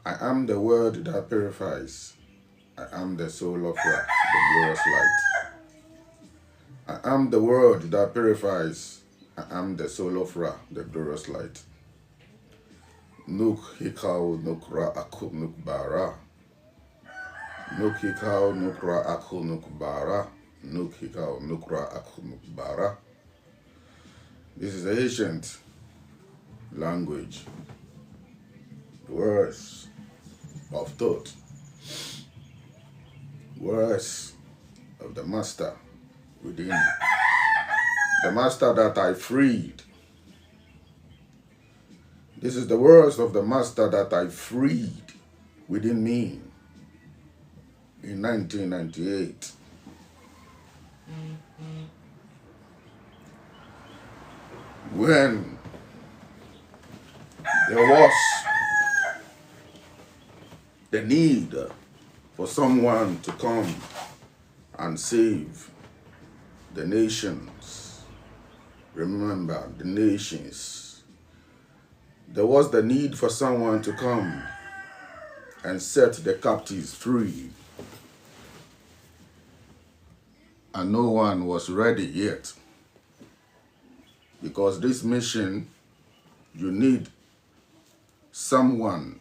I am the word that purifies. I am the soul of Ra, the glorious light. I am the word that purifies. I am the soul of Ra, the glorious light. Nuk hikau nuk ra aku nuk bara. Nuk hikau nuk ra aku nuk bara. Nuk hikau nuk ra aku nuk bara. This is the ancient language, words of thought, words of the master within, the master that I freed. This is the words of the master that I freed within me in 1998. When there was the need for someone to come and save the nations. Remember, the nations. There was the need for someone to come and set the captives free. And no one was ready yet. Because this mission, you need someone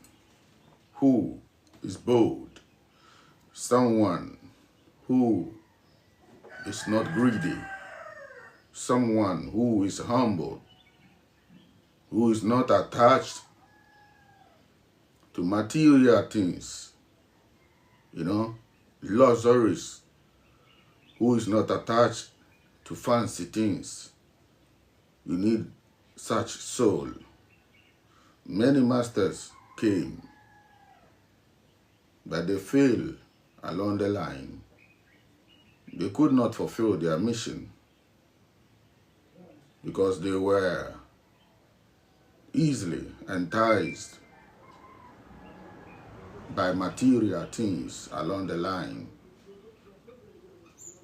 who is bold, someone who is not greedy, someone who is humble, who is not attached to material things, luxuries, who is not attached to fancy things. You need such soul. Many masters came, but they failed along the line. They could not fulfill their mission because they were easily enticed by material things along the line,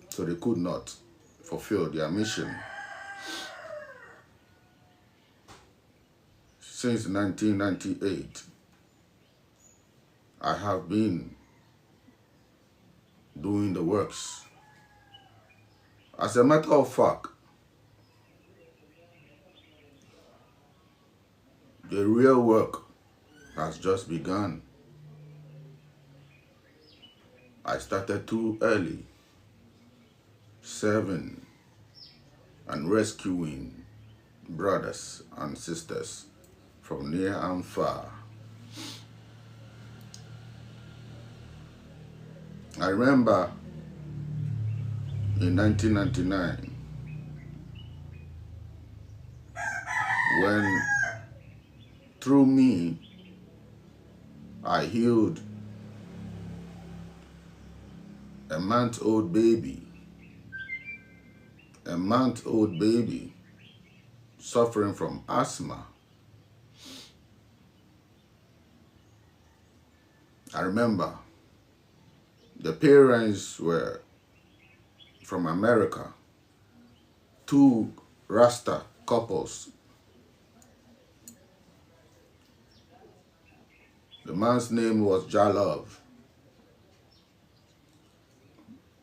so they could not fulfill their mission. Since 1998, I have been doing the works. As a matter of fact, the real work has just begun. I started too early, serving and rescuing brothers and sisters from near and far. I remember in 1999 when through me I healed a month-old baby suffering from asthma. I remember the parents were from America, two Rasta couples. The man's name was Jalov,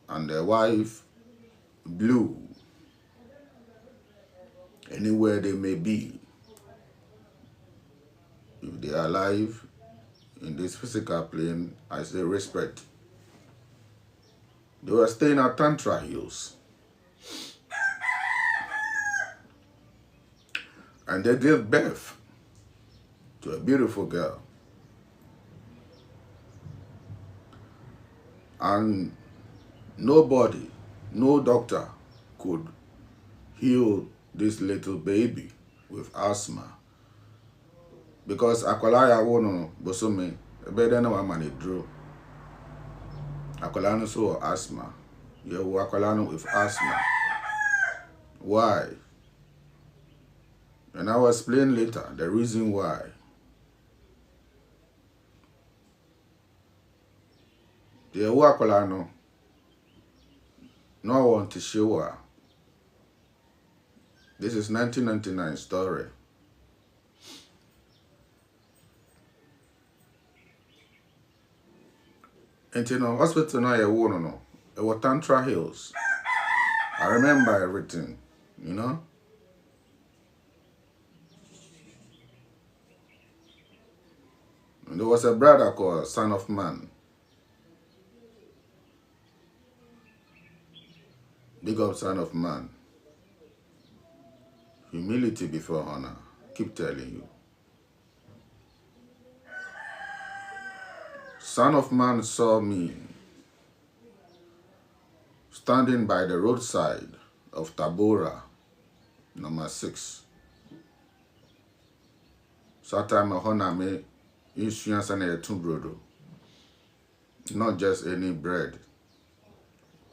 and their wife Blue. Anywhere they may be, if they are alive in this physical plane, I say respect. They were staying at Tantra Hills, and they gave birth to a beautiful girl. And nobody, no doctor could heal this little baby with asthma. Because akwalaya wono bosome, ebede na wamani drew. Akwalano so asthma. You akwalano with asthma. Why? And I will explain later the reason why. The akwalano no want to show her. This is 1999 story. And hospital now you won no. It was Tantra Hills. I remember everything, you know. And there was a brother called Son of Man. Big up Son of Man. Humility before honor. Keep telling you. Son of Man saw me standing by the roadside of Tabora, number 6. Saturday my honor me insurance and a brodo. Not just any bread.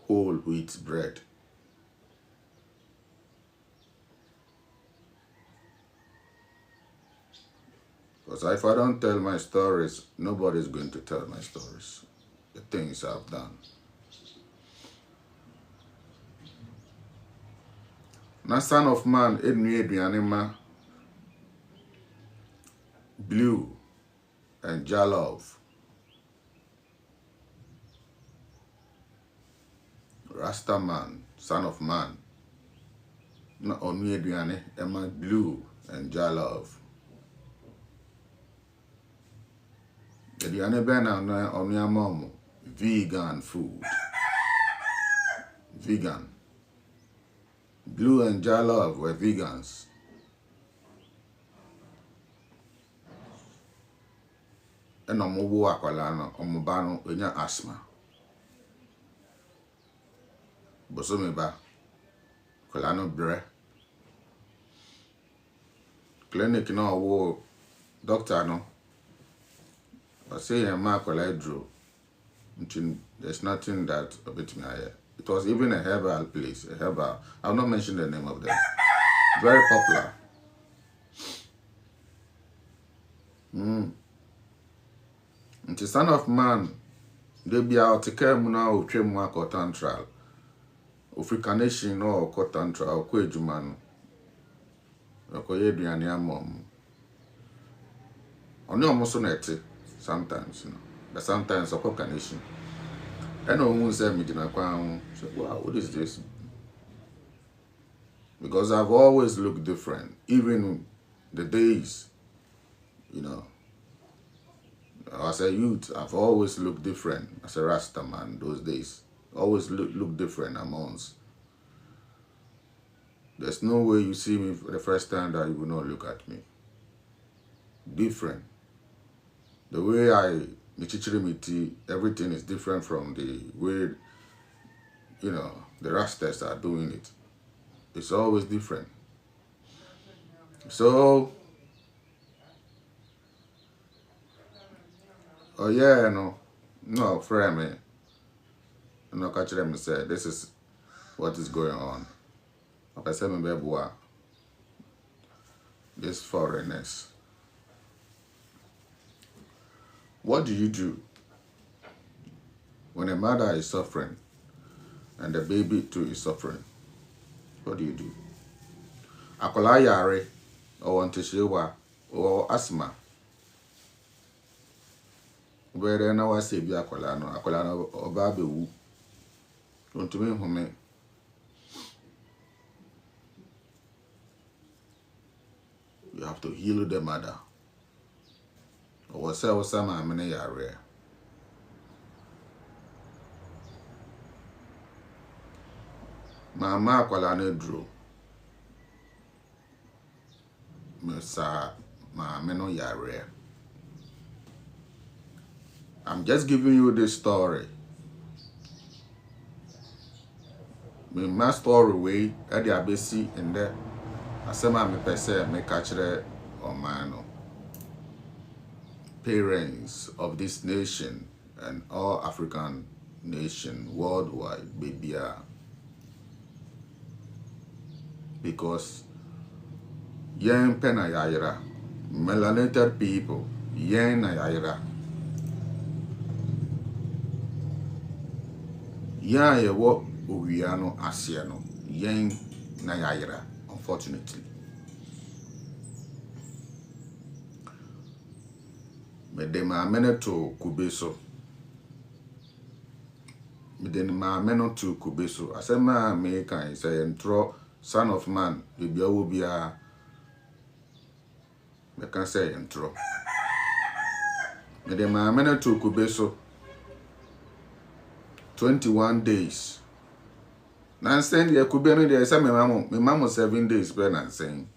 Whole wheat bread. Because if I don't tell my stories, nobody's going to tell my stories. The things I've done. Now, Son of Man, Edmi Blue and Jalov. Rasta Man, Son of Man. Na Onmi Edmi Emma Blue and Jalov. Edmi Bena Onmi Mom. Vegan food. Vegan. Blue and Jalov were vegans. And omubu akwalano omubano enya asthma. Bosomeba kwalano bre. Clinic no wo doctor no. I say ma kwala draw. There's nothing that a bit me here. It was even a herbal place, a herbal. I'll not mention the name of them. Very popular. And the Son of Man, they be out to care muna o tre mu akotantral. Africanation or akotantral o kwejumanu. Okoye duane amom. Oni omoso nete sometimes, you know. But sometimes Africanation. I know who said me to wow, what is this? Because I've always looked different, even the days, you know. As a youth, I've always looked different as a Rasta man those days. Always look different amongst. There's no way you see me for the first time that you will not look at me. Different. The way everything is different from the way, you know, the Rastas are doing it. It's always different. So, oh yeah, no, friend me. No, catch them and say, this is what is going on. I said, this foreigners. What do you do when a mother is suffering and the baby too is suffering? What do you do? Akola yare or antishewa or asthma. Where then I was say be akola no or baby wu. Don't to me home. You have to heal the mother. Or some amene yare. Mama akwala ne dro. Mesa ma meno yare. I'm just giving you this story. My story way at the abesi and there. Asema me pese me kachire o mano. Parents of this nation and all African nation worldwide, baby, because yen pena yaira, melanated people, yen na yaira, yen ye wo uwiano asiano, yen na yaira, unfortunately. Me de ma mene to kubeso. then my men to Kubeso. I said, ma, me can say, and throw son of man, the will be a. I can say, and throw. Then my men to Kubeso 21 days. Now, saying the Kubeno, there is some mamma 7 days, Ben, and saying.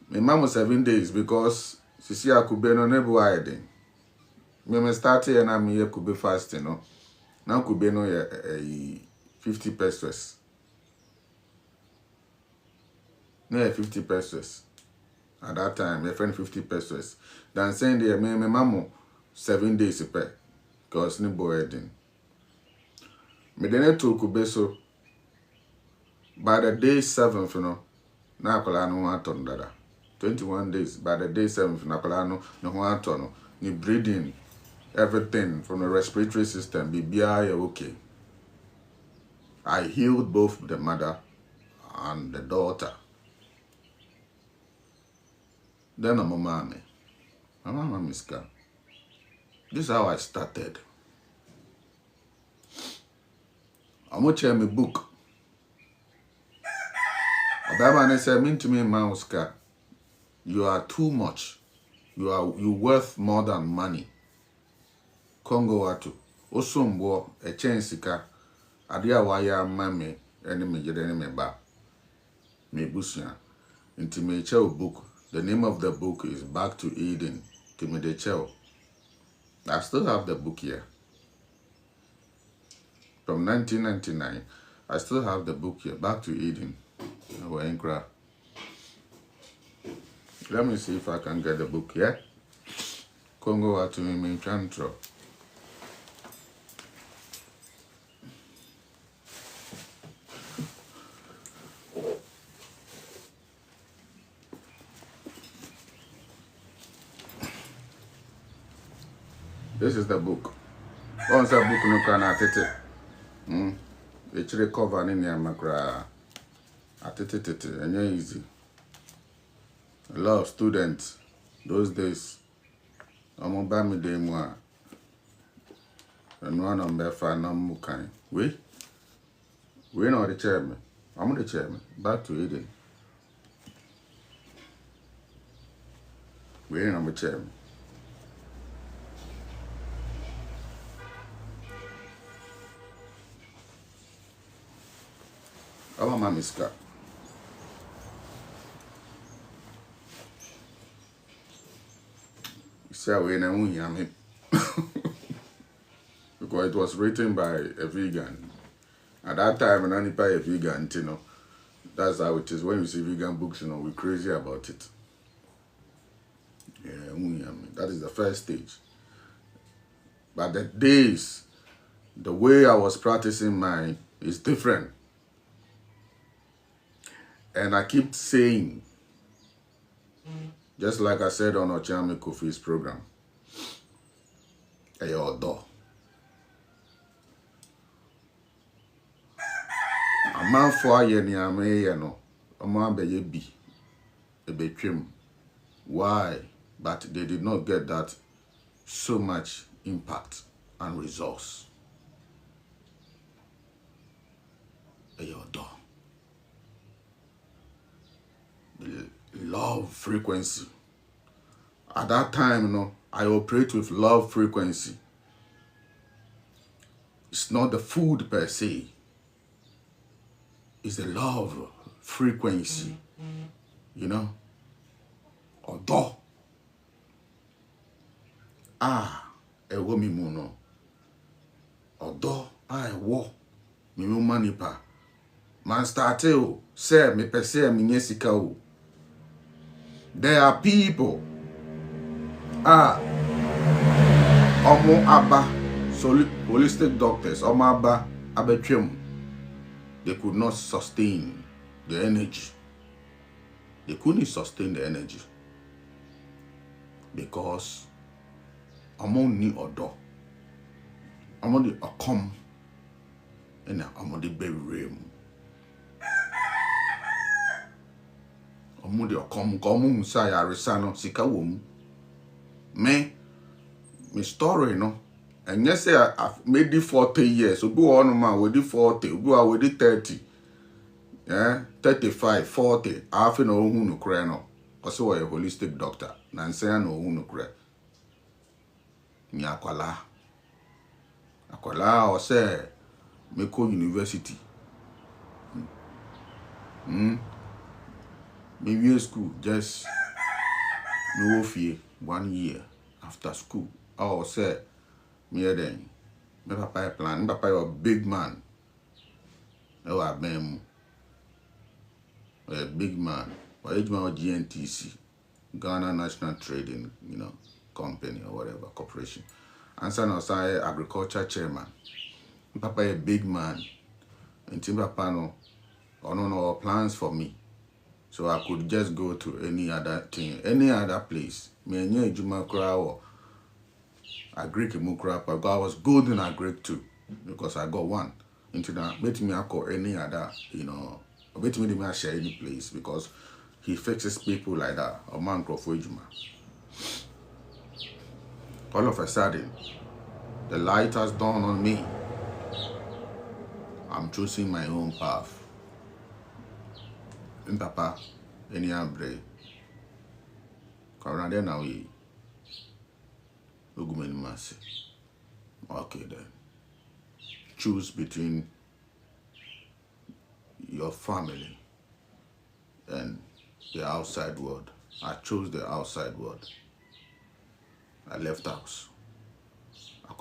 My mom was 7 days because Sisi Kubeno never wired. Me start here and I'm here could be fasting, no. Now Kubeno 50 pesos. No, 50 pesos. At that time, my friend 50 pesos. Then saying there, my mom 7 days pay because no boy wedding. Me then to Kubeso by the day 7th, you know. Now I no want on that. 21 days by the day 7th, Nakolano, no one ton, ni breathing, everything from the respiratory system, BBI okay. I healed both the mother and the daughter. Then I'm a mommy. My mama miska. This is how I started. I'm going to share my book. That man said, mean to me, Mauska. You are too much. You worth more than money. Kongo Wattu. Osombo a chensika. Adia waya mame enemy jedene ba. Me busia. Inti me cheo book. The name of the book is Back to Eden. Timi de cheo. I still have the book here. From 1999. I still have the book here. Back to Eden. Let me see if I can get the book here. Kongo Wattu me chantro. This is the book. Once a book no can atete. Actually cover in your macra. Atete and easy. A lot of students those days. I'm on Bami de moi. And one on Befa no mukai. We know the chairman. I'm the chairman. Back to Eden. We ain't on the chairman. Our mom is got. Because it was written by a vegan. At that time, I didn't buy a vegan, you know. That's how it is. When you see vegan books, you know, we're crazy about it. Yeah, that is the first stage. But the days, the way I was practicing mine is different. And I keep saying, just like I said on Ochame Kofi's program, Eyodo. A man for a year near me, no, a man be a betrim. Why? But they did not get that so much impact and results. Eyodo. The love frequency. At that time, no, I operate with love frequency. It's not the food per se. It's the love frequency. You know? Odo. Ewo mi muno. Odo, ewo. Mi mu manipa. Man starte o. Se me pese mi nyesika o. There are people. Omo aba. Holistic doctors. Omo aba. Abetwem. They could not sustain the energy. They couldn't sustain the energy. Because omo ni odo. Omo di okom. And omo di berem. Omo di okom. Komu musaya resano sika wom. Me story no. And yes, say I've made it 40 years. So go on, man, with the 40, go out with the 30. Yeah, 35, 40. I feel no who no cry no. Also, a holistic doctor. Nancy no who no cry. Ni akwala. Akwala or say, Meko University. Maybe school, just no fear, 1 year after school. I say, me then, my papa plan, my papa a big man. No, I been a big man. But it's my GNTC, Ghana National Trading, Company or whatever, corporation. And son of agriculture chairman. My papa a big man. And Tim Papa no plans for me. So I could just go to any other thing, any other place. Me and Juma Krao, Agric Mukra, but I was good in Agric too, because I got one. Into that, bet me I call any other, bet me I share any place because he fixes people like that. A man for Juma. All of a sudden, the light has dawned on me. I'm choosing my own path. In Papa, any abre. Corona now we Mercy. Okay then. Choose between your family and the outside world. I chose the outside world. I left the house. I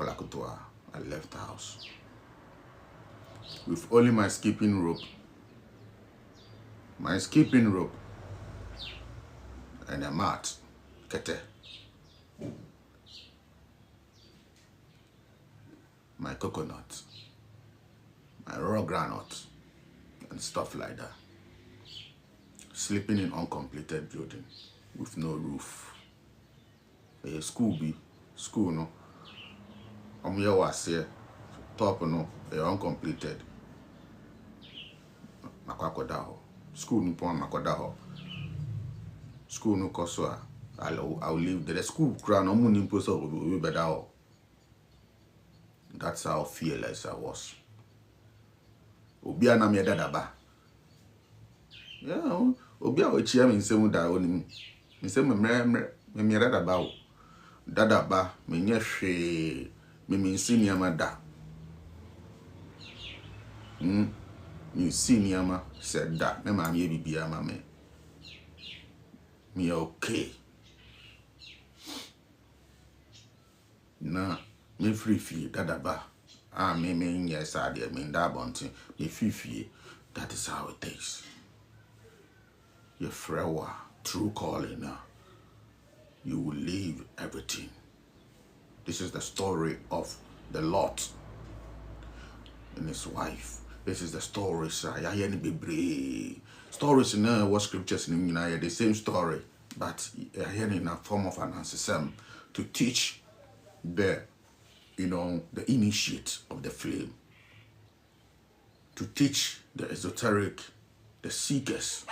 left the house. With only my skipping rope. My skipping rope and a mat, kete. My coconut, my raw granite, and stuff like that. Sleeping in uncompleted building with no roof. A school no. Here was here, top no, uncompleted. Makwakodaho. School no pon makodaho. School no koso I'll leave the school crown no money imposo we better. That's how fearless I was. Obia na me dadaba. Yeah, obia o chia me nsemu da onim. Nsemu me dadaba o. Dadaba me nye hwe me nsi niama da. Me nsi niama said that me ma me bibia ma me. Me okay. Na me free fee dadaba. Me yes I me da bontin. Me free fee. That is how it is. Your frewa true calling now. You will leave everything. This is the story of the Lot and his wife. This is the story. Stories in what scriptures in the same story, but here in a form of an answer to teach the initiate of the flame, to teach the esoteric, the seekers.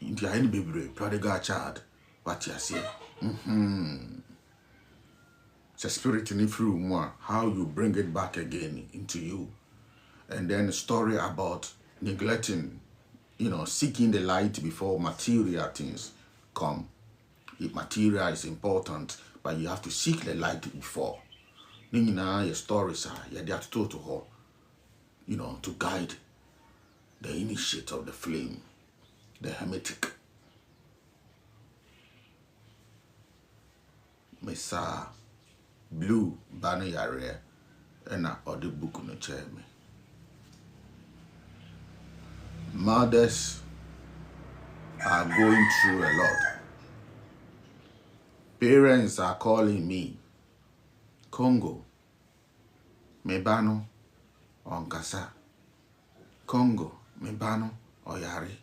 In the any baby, prodigal child, what you say? It's a spirit in through more, how you bring it back again into you. And then a story about neglecting, seeking the light before material things come. If material is important, but you have to seek the light before. Your stories are there to her, to guide the initiate of the flame, the hermetic. Mesa blue banner yare and or the book no chair me. Mothers are going through a lot. Parents are calling me. Kongo, mebano, onkasa. Kongo, mebano, oyari.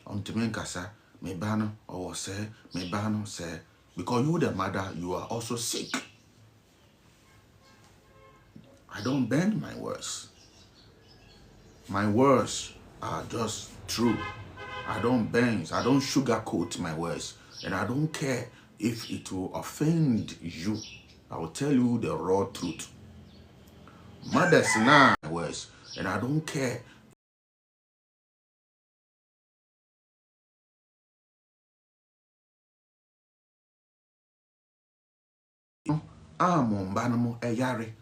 Ontumenkasa, mebano, owose, mebano, se. Because you, the mother, you are also sick. I don't bend my words. My words are just true. I don't bend, I don't sugarcoat my words. And I don't care if it will offend you. I will tell you the raw truth. Mothers now worse, and I don't care. Mombanamo a yare,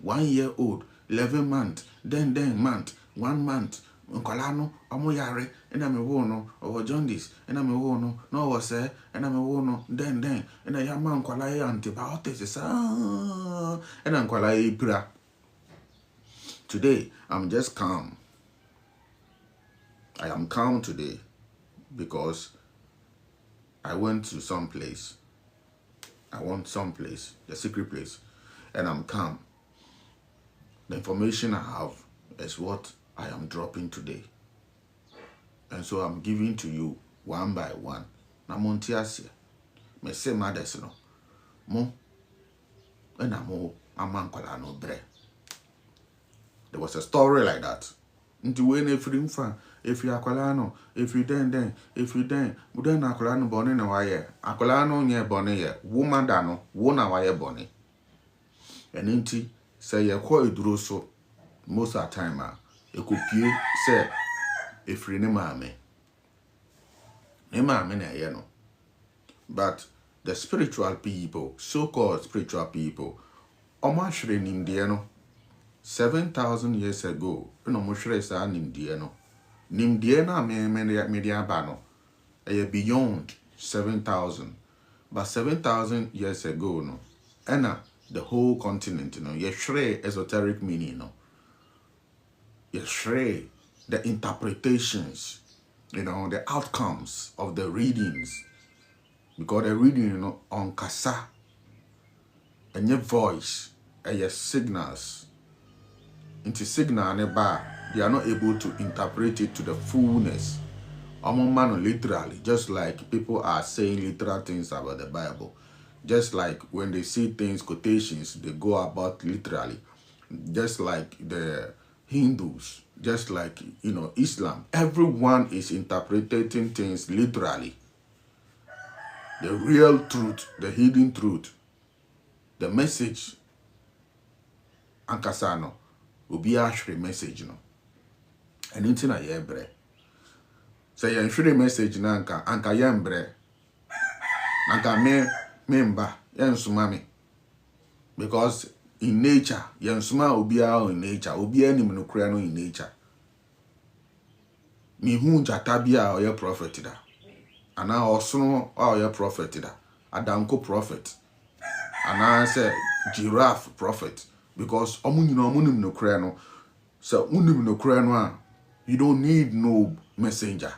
1 year old, 11 months, then month, 1 month. Nkolano, omo yare, and I'm a wono, or jaundice, and I'm a wono, no was and I'm a wono, then, and I am Nkolai antibiotics, and I'm Nkolai pra. Today, I'm just calm. I am calm today because I went to some place. I want some place, the secret place, and I'm calm. The information I have is what I am dropping today. And so I'm giving to you one by one. Na montiasia. Me say mothers no. Mo. And I'm amankola no bre. There was a story like that. Nti when if you akwala no, if you then, then akwala no bone na waye. Akwala no nye bone ye. Woman da no, wo na waye bone. And nti say ye kwa eduro so most of the time e ko pie say efri ne maame. Ne maame na ye no. But the spiritual people, so-called spiritual people, omo hwere nimde no 7,000 years ago, no mo hwere sa nimde no. Nimde na me dia ba no. Beyond 7,000. But 7,000 years ago no. The whole continent, you know, you share esoteric meaning, you know. You share the interpretations, you know, the outcomes of the readings. Because the reading, you know, on kasa, and your voice, and your signals, into signal and a bar, they are not able to interpret it to the fullness. Man, literally, just like people are saying literal things about the Bible. Just like when they see things, quotations, they go about literally. Just like the Hindus, just like, you know, Islam. Everyone is interpreting things literally. The real truth, the hidden truth, the message, ankasano, will be actually message, you know. And it's in a yebre. Say, so you message na anka yembre. Anka member yensumami, because in nature yensuma obiara in nature obiara ni mnokura no in nature mi hu jata bia oye prophet da ana osono oye prophet da adanko prophet ana say giraffe prophet, because omunyina omunim mnokura no, so unim mnokura no a you don't need no messenger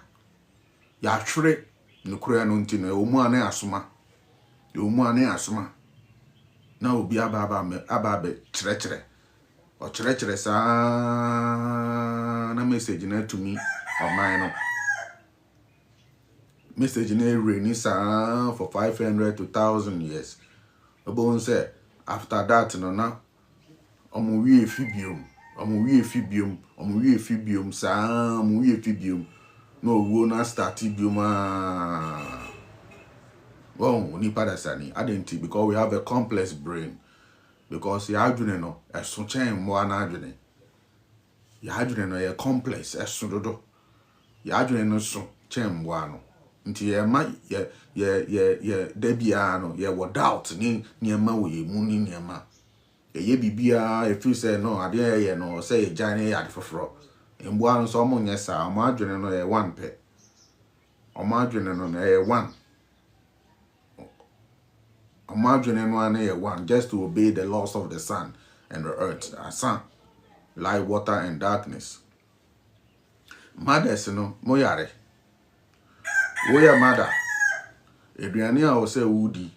ya hwere mnokura no ntino omu ane asoma na obi ababe chere o chere sa na message na to me on mine no message na reign sa for 500 to 1,000 years. Obon say after that no na omo wie fibium sa omo wie fibium no wo na start biom well, identity, because we have a complex brain. Because the adrenaline no, a chain more adrenaline. Your adrenaline a complex, a sudodo. Your adrenaline so chain one. Until ye might debiano, ye were doubt near Maui, moony near ma. Ye bibia, if you say no, I dare no, say a giant at for fro. In one so among yes, I'm adrenaline a 1 pet. Or adrenaline a 1. Imagine one just to obey the laws of the sun and the earth, sun, light, water, and darkness. Mothers, no, moyare. Woya mother. Adriania will say woody.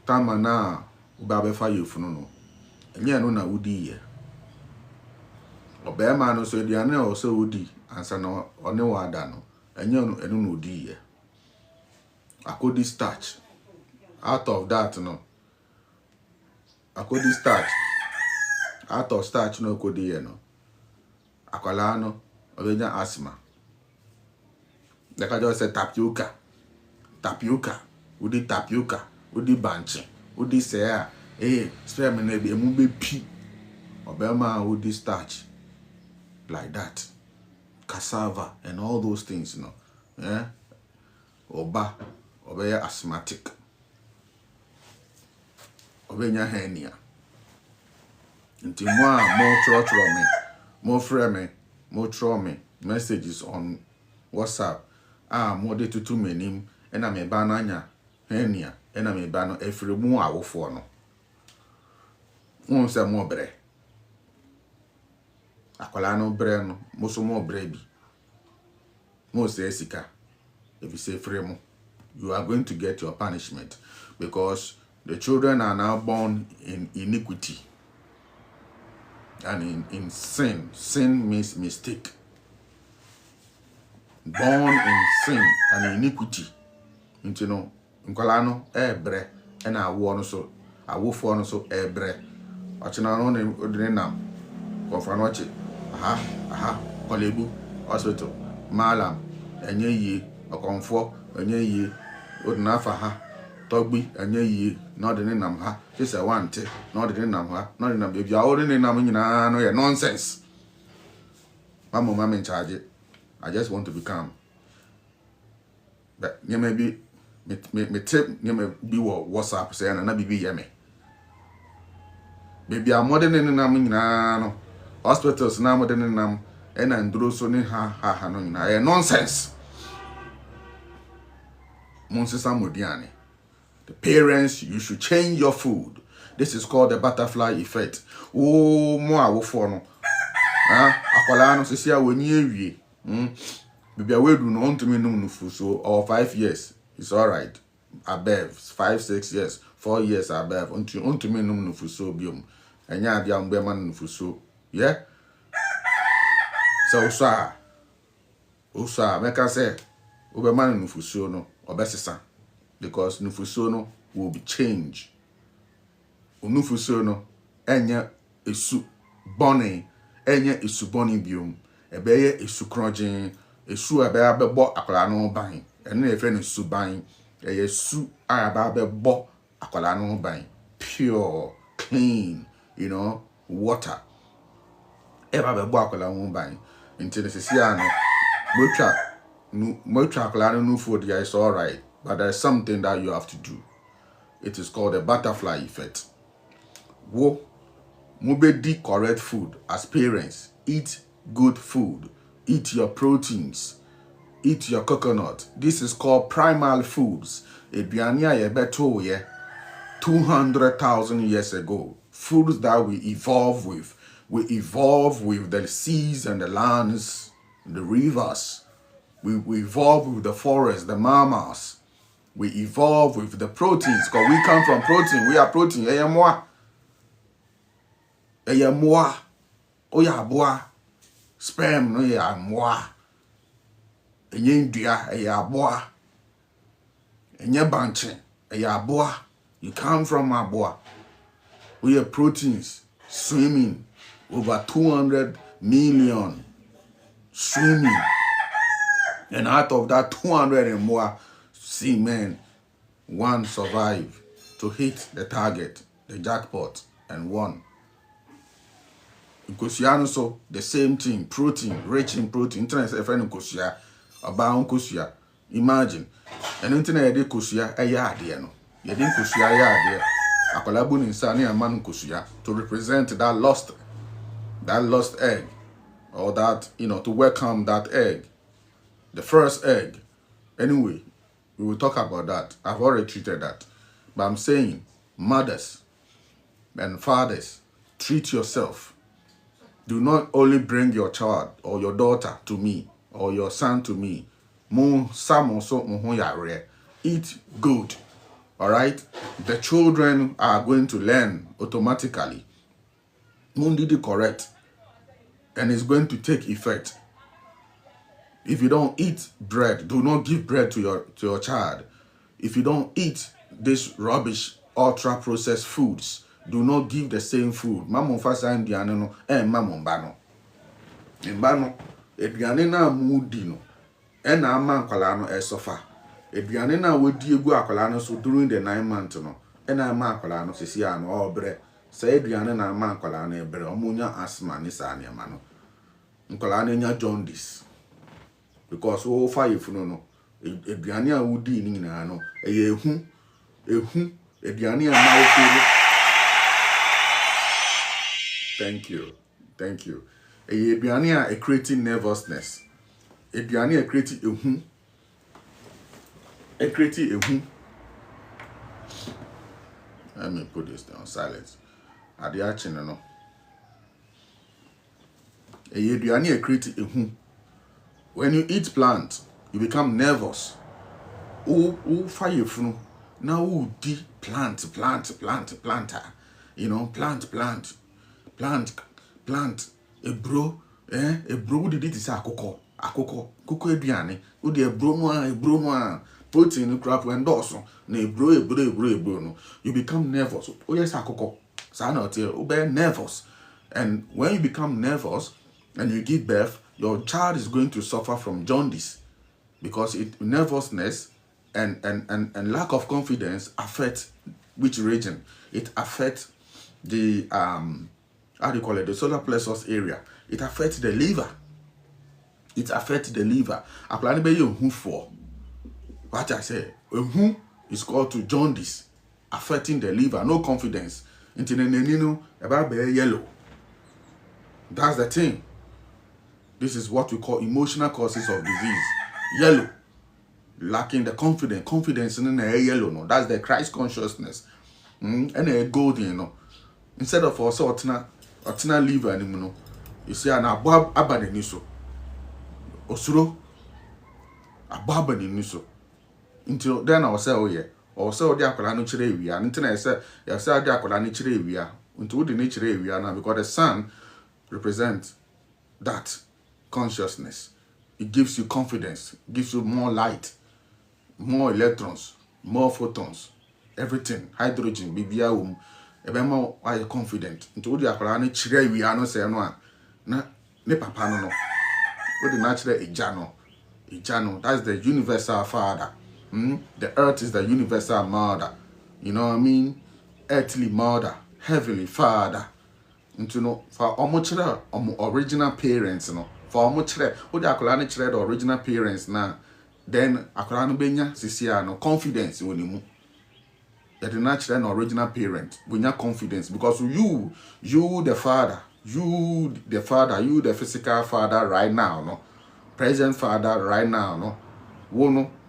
Tama na ubabe fa yufuno. Enye no na woody ye. Obema no so Adriania will say woody. Ansa no one wada no. Enye no enu no woody ye. Akodi starch. Out of that, no. Akodi starch. Out of starch, no kodi no. Akwala no. Obenya asthma. Like I just said, tapioca. Udi tapioca. Udi banchi. Udi sea. sperm na be emu be pi obema with this starch like that, cassava and all those things, oba obeya asthmatic, obenya hernia. Nti mo frɛ me, mo throw me messages on WhatsApp. Mo de tutu menim ena me ba na nya hernia ena me ba no efiri mu awofo no. Won se mo bre. Akwala no bre no, mo so mo bre bi. Mo se sika. If you say free mo, you are going to get your punishment, because the children are now born in iniquity and in sin. Sin means mistake. Born in sin and iniquity. You know, nkwala no bre and awo no so awofo no so bre. Ochina no ne nam konfa no chi kolebu hospital malam enye yi okonfo enye yi odina fa ha togbi enye yi no de ne nam ha just a wante no de ne nam ha no de nam bia o de ne nam nyina no ye nonsense. Mama in charge. I just want to be calm. But you may be me tip you may be WhatsApp say na bibi ye me. Baby a modern in nam nyina no hospitals na modern in nam and nduro so ni ha no nyina nonsense. Monsisa modiane. The parents, you should change your food. This is called the butterfly effect. Oh, mo awofo no. Akwala no sisi a woni awie. Baby a we do no ntumi num nufu so or 5 years. It's all right. Above 5, 6 years, 4 years above ntumi num nufu so biom. Enya ade am be man nufu so. Yeah. So usa make I say ube man nufu so no obesisa, because nufu so no will be changed. Nufu so no enya esu boni enye esu boni biom ebeye esu krojin esu ebe abebo akwala no ban ene efe no su ban eye su aba abebo akwala no ban, pure clean, water eba abebo akwala no ban until the sia no mocha akwala no food there is all right, but there's something that you have to do. It is called the butterfly effect. Wo mubedi correct food as parents. Eat good food. Eat your proteins. Eat your coconut. This is called primal foods. Eduania yebeto ye 200,000 years ago. Foods that we evolve with. We evolve with the seas and the lands, the rivers. We evolve with the forests, the mammals. We evolve with the proteins, because we come from protein. We are protein. Eya oya boa. Sperm no ya moa. Enye ndua eya boa. Enye banche eya boa. You come from aboa. We are proteins swimming over 200 million swimming. And out of that 200 and more sea men, one survived to hit the target, the jackpot, and won. Nkosia so the same thing, protein, rich in protein. Internet a friend nkosia, about nkosia. Imagine, and internet de nkosia eya ade no. Ye de nkosia eya ade. Akwala bu insani aman nkosia to represent that lost egg, or that, to welcome that egg, the first egg. Anyway, we will talk about that. I've already treated that. But I'm saying, mothers and fathers, treat yourself. Do not only bring your child or your daughter to me or your son to me. Eat good. All right? The children are going to learn automatically. Mundi correct. And it's going to take effect. If you don't eat bread, do not give bread to your child. If you don't eat this rubbish, ultra-processed foods, do not give the same food. Mamon fasa indiano no, mamon bano. Mbano, eduane na mudi no, ama nkwala no esofa. Eduane na wodi egu akwala no so during the 9 months no, ena ma akwala no sisi ano obre say aduane na ma akwala no ebre omunya asthma ni sa ne ma no nkwala no nya jaundice because wo fa yefunu no aduane a wodi ni nyina no ehu aduane a ma wo feel. Thank you aduane a creating nervousness aduane a creating ehu let me put this down silence ade a chine no aduane a creating ehu. When you eat plant, you become nervous. Fire funu. Now di plant. You know, plant. A bro did it is akoko eduane. Udi a bro no protein crap when doso. Na bro no. You become nervous. Oh yes, akoko. Sa na tell ube nervous. And when you become nervous and you give birth, your child is going to suffer from jaundice because nervousness and lack of confidence affect which region? It affects the the solar plexus area. It affects the liver. Applying by you for what I say, who is called to jaundice, affecting the liver, no confidence. About yellow. That's the thing. This is what we call emotional causes of disease. Yellow. Lacking the confidence in the yellow. No, that's the Christ consciousness. And a golden, you know. Instead of also otina liver anymore, you see an abandoniso. Osuro abandoniso. Until then I will say, oh yeah. Also the akolani chirevia. Until I say, the akolani chirevia. Until the nature area now, because the sun represents that consciousness. It gives you confidence, gives you more light, more electrons, more photons, everything, hydrogen, BBA, more are you confident. Into the akwalani chire we are no say no na ne papa no. What the natural ejano, that's the universal father. The earth is the universal mother. You know what I mean? Earthly mother, heavenly father. Into no for omochira original parents no. For omochire what the akwalani chire the original parents na then akwalani benya sisia no confidence wonimu. That the natural and original parent we have confidence because you the father, you the physical father right now, no present father right now, no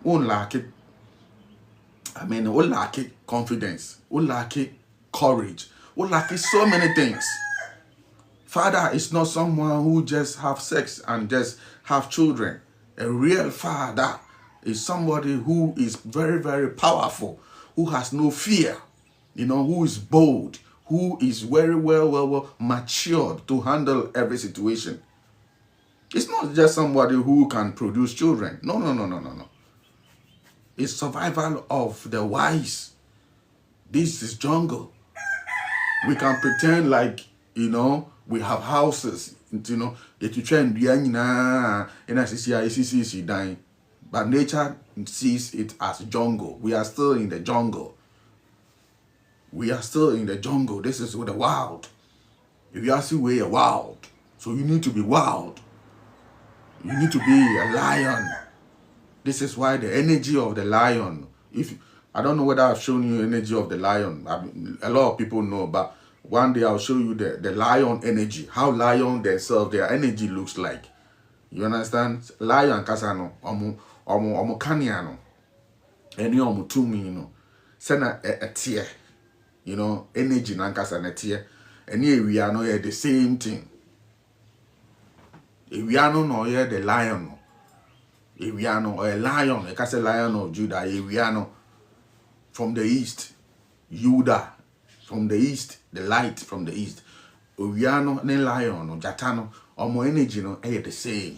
won't lack it. I mean, won't lack it confidence, won't lack it courage, won't lack it so many things. Father is not someone who just have sex and just have children. A real father is somebody who is very, very powerful, who has no fear, you know, who is bold, who is very well matured to handle every situation. It's not just somebody who can produce children. No. It's survival of the wise. This is jungle. We can pretend like, you know, we have houses, you know, that you train dying. But nature sees it as jungle. We are still in the jungle. This is the wild. If you ask we are wild, so you need to be wild. You need to be a lion. This is why the energy of the lion. I don't know whether I've shown you energy of the lion. A lot of people know, but one day I'll show you the lion energy. How lion themselves, their energy looks like. You understand? Lion kasano omo kaniano. Eni omo tumi, you know. Sena a tear. You know, energy nankasa na tear. Eni we are no the same thing. We are no the lion. We are no a lion. I can say lion of Judah. We are no from the east. Judah from the east. The light from the east. We are no ne lion no jatano. Omo energy no the same.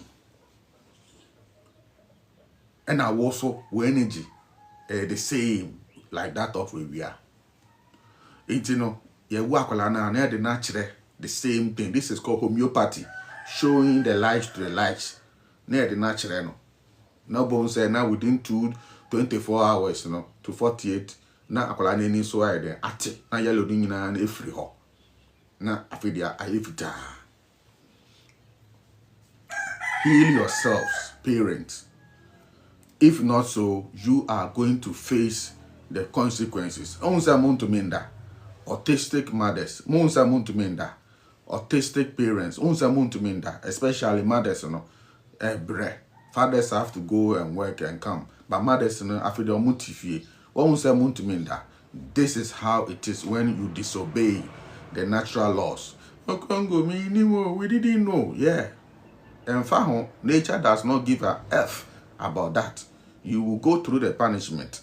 And I also energy the same like that of where we are. It you know, the natural the same thing. This is called homeopathy, showing the light to the light. Near the natural no. No bone say now within 24 hours, you know, to 48. na akwala na ni so aye ate na yellow ni nyina na efiri ho na afidia ayefita. Heal yourselves, parents. If not so, you are going to face the consequences. Onsa muntu minda, autistic mothers. Onsa muntu minda, autistic parents. Onsa muntu minda, especially mothers, bre. Fathers have to go and work and come, but mothers, after the mutifie. Onsa muntu minda. This is how it is when you disobey the natural laws. Kongo, we didn't know. Yeah. And for nature does not give a F about that. You will go through the punishment.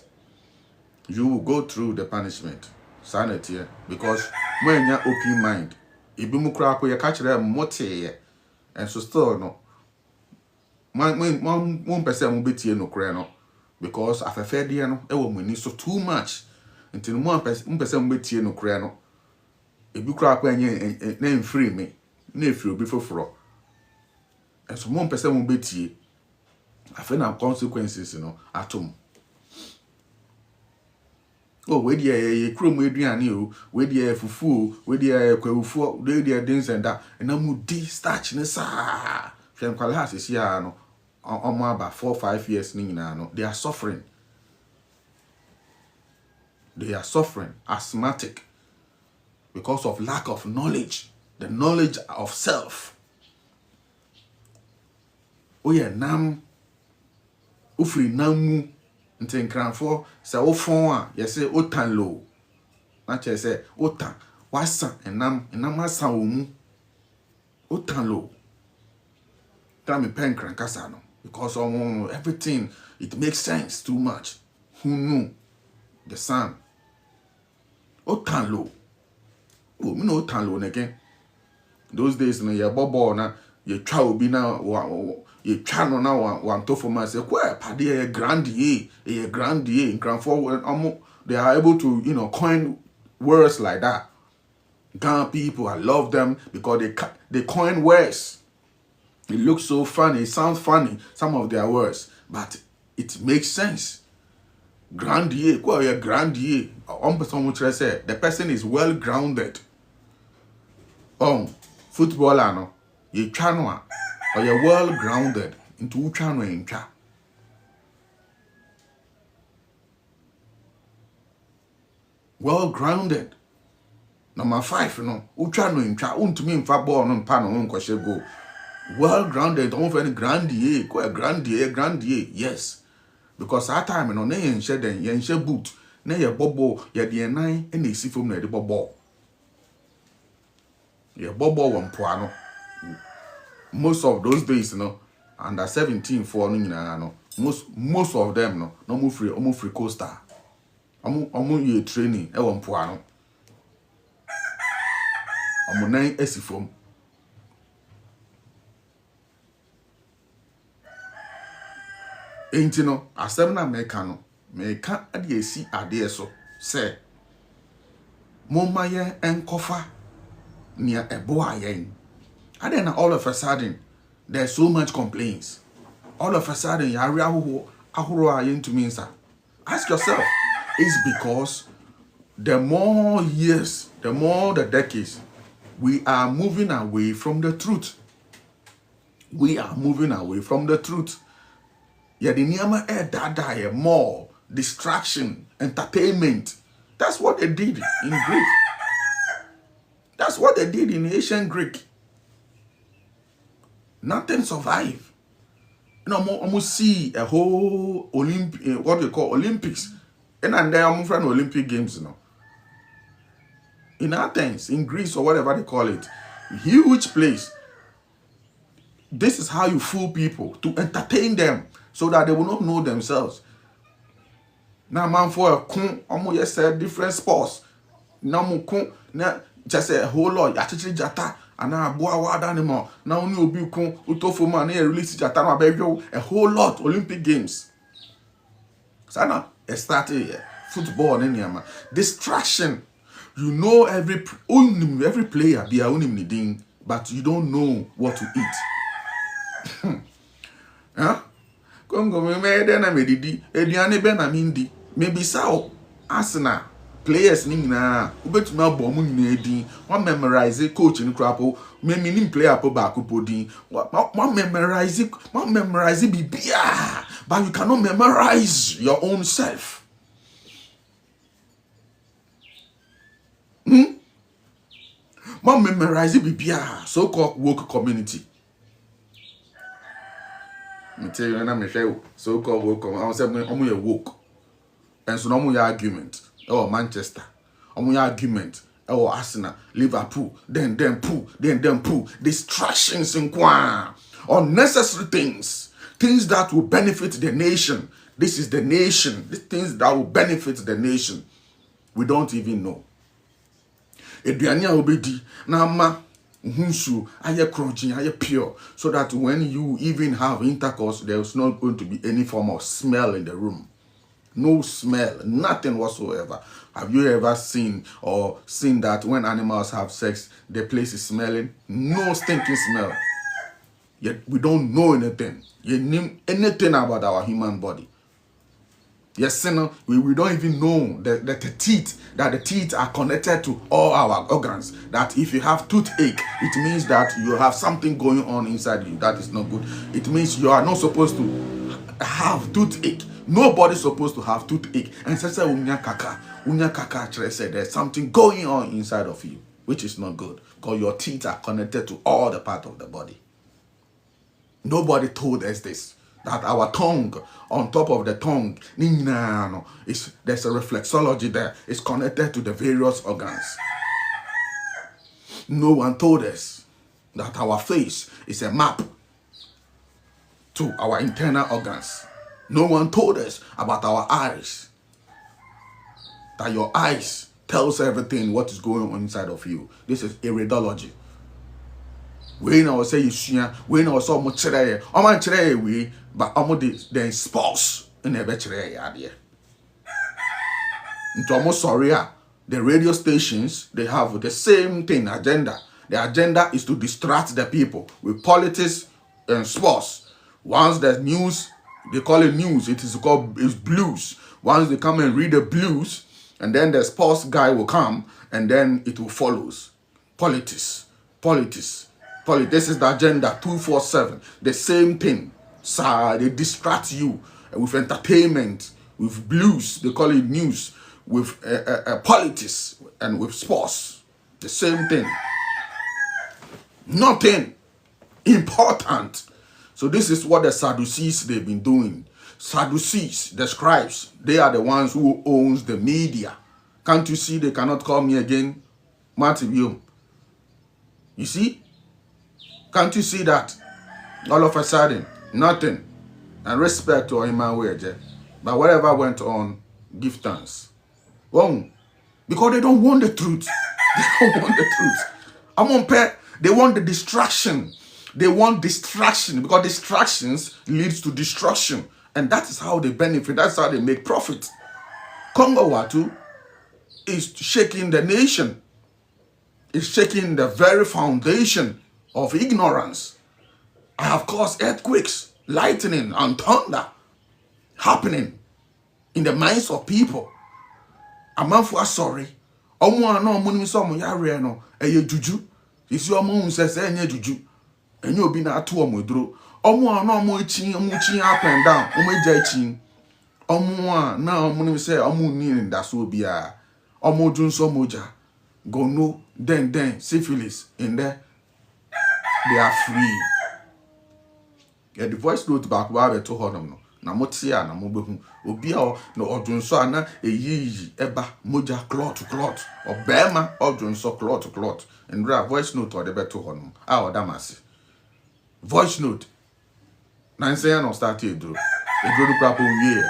You will go through the punishment. Sanity, because when you're open mind, if you catch them mote, and so still no. One person will be tea no crano, because after fair dear no, it will mean so too much until one person will be tea no crano. If you crack when you name free me, nephew before for. And so one person will be tea. I feel now consequences, at home. Oh, where the crew made you, where the fufu, where the kwufu, where the things and that, and I'm d starch nessa. Fiam Kalas is here, on my about 4 or 5 years, they are suffering. They are suffering, asthmatic, because of lack of knowledge, the knowledge of self. Oh, yeah, nam. Ufri namu nti nkranfo se wo fon a ye se otan lo na che se otan wasa enam asa wo mu otan lo tell me pen krankasa no because everything it makes sense too much. Who knew the sun otan lo oh me no otan lo again. Those days no ye bobo na ye twa obi na you channel now one to for myself. Where party a grandie, in Grand Forward, they are able to, coin words like that. Ghana people, I love them because they coin words. It looks so funny, it sounds funny, some of their words, but it makes sense. Grandie, grandie. The person is well grounded. Footballer, no, you channel. Or you're well grounded into channel in cha. Well grounded. Number 5, uchano in cha, to me in football no pano go. Well grounded, don't any grandie, grandie, yes. Because that time no yen shed then yen shed boot, na ye bobo, ye the 9 and they see from the bobo. Ye bobo one puano. Most of those days, under 17 for most of them, no move free coaster. Ye training, one puano. I'm 9 esifom. Ain't a 7 Americano, meka adi si ade so, say, Momaye and Kofa near a boy yen. And then all of a sudden, there's so much complaints. All of a sudden, ask yourself, it's because the more years, the more the decades, we are moving away from the truth. We are moving away from the truth. More distraction, entertainment. That's what they did in Greek. That's what they did in ancient Greek. Nothing survived. Almost see a whole what they call Olympics. And then I'm from Olympic Games, in Athens, in Greece, or whatever they call it. Huge place. This is how you fool people, to entertain them so that they will not know themselves. Now, man, for a con, almost said different sports. Now, just a whole lot. Actually, jata. And now, boa anymore. Now, you be con, utofuma, release jata, a whole lot. Olympic Games. So now, it started football in Yama. Distraction. You know every player be a needing, but you don't know what to eat. Huh? Kongo me then I made ediane ben amindi. Maybe sao. Arsenal players ni nyina ubetumi abɔ mu nyina din one memorize coach ni krapo me minim player po ba ko podin one memorize bibia, but you cannot memorize your own self. One memorize bibia, so-called woke community. Me tell you na me share so-called woke community. I say omo woke. And so no more argument. Oh, Manchester. Omo argument. Oh, Arsenal, Liverpool, then poo. Distractions in kwa. Unnecessary things. Things that will benefit the nation. This is the nation. These things that will benefit the nation. We don't even know. Eduanya obedi na ma hunsu aye crunching aye pure, so that when you even have intercourse, there's not going to be any form of smell in the room. No smell, nothing whatsoever. Have you ever seen that when animals have sex, the place is smelling? No stinking smell. Yet we don't know anything. Anything about our human body. Yes, we don't even know that the teeth are connected to all our organs. That if you have toothache, it means that you have something going on inside you that is not good. It means you are not supposed to have toothache. Nobody's supposed to have toothache. And say unya kaka said there's something going on inside of you, which is not good, because your teeth are connected to all the part of the body. Nobody told us this. That our tongue, on top of the tongue, there's a reflexology there. It's connected to the various organs. No one told us that our face is a map to our internal organs. No one told us about our eyes. That your eyes tells everything what is going on inside of you. This is iridology. When I say you when I saw much we but the sports in a better idea. Almost sorry, the radio stations, they have the same thing agenda. The agenda is to distract the people with politics and sports. Once the news, they call it news, it's blues. Once they come and read the blues, and then the sports guy will come, and then it will follows. Politics. This is the agenda 247. The same thing. So they distract you with entertainment, with blues, they call it news, with politics, and with sports. The same thing. Nothing important. So this is what the Sadducees, they've been doing. Sadducees, the scribes, they are the ones who owns the media. Can't you see they cannot call me again? Matthew. You see? Can't you see that? All of a sudden, nothing. And respect to human wage. But whatever went on, give thanks. Wrong. Because they don't want the truth. They don't want the truth. They want the distraction. They want distraction, because distractions leads to destruction. And that is how they benefit. That's how they make profit. Kongo Wattu is shaking the nation. It's shaking the very foundation of ignorance. I have caused earthquakes, lightning, and thunder happening in the minds of people. I'm sorry. Omo no money so mo yare no eye juju. Isi omo un se enye juju. Enye obi na ato omo duro. Omo no omo chi up and down. Omo eja chi. Omo na omo ni say omo ni ndaso obi a. Omo junso moja. Go no then syphilis in there. They are free. Get the voice note back where we to honum no. Na motia na mobehu obi a no odwonso ana eyi eba moja clot or bema odwonso clot and ra voice note or the beto honum a odamase voice note na say na start edro no crapo wie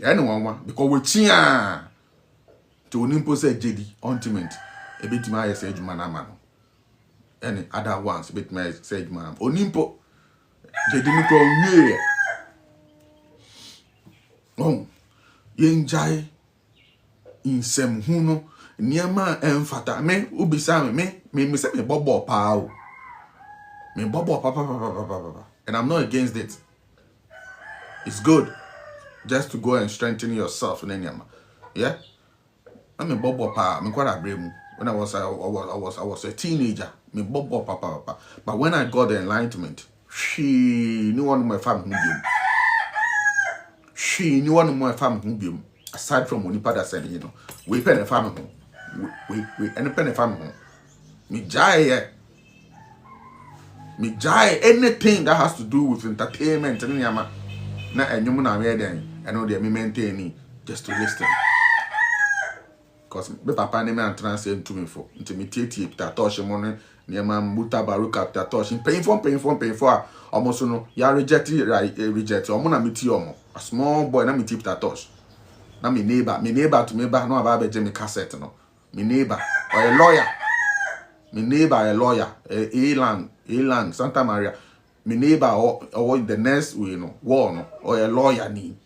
anyone one because we tia to onimpo say jedi ultimate ebetima aye say adwuma na ma no any other ones ebetima say adwuma onimpo jedi no ko wie oh yenjai insem huno niema emfata me ubisa me say me bobo pa o me bobo pa and I'm not against it. It's good. just to go and strengthen yourself. Yeah. I'm a bobo pa. I'm quite a brave. When I was a teenager. Me bobo papa. But when I got the enlightenment, she knew one of my family. She knew one of my family. Aside from when that said, we pen a family. We and a pen a family. Me jai anything that has to do with entertainment and yama. Na enyum na we den eno de me maintain just to listen. Because me papa ne me antran say ntumi fo. Nti me tietie Peter Tosh mo ne ma muta baruka Peter Tosh. Painful almost no ya reject omo na me tie omo. A small boy na me tie Peter Tosh. Na me neighbor to me ba no aba be me cassette no. Me neighbor or a lawyer. Me neighbor a lawyer, Elang Santa Maria. Me neighbor or the next war no or a lawyer ni.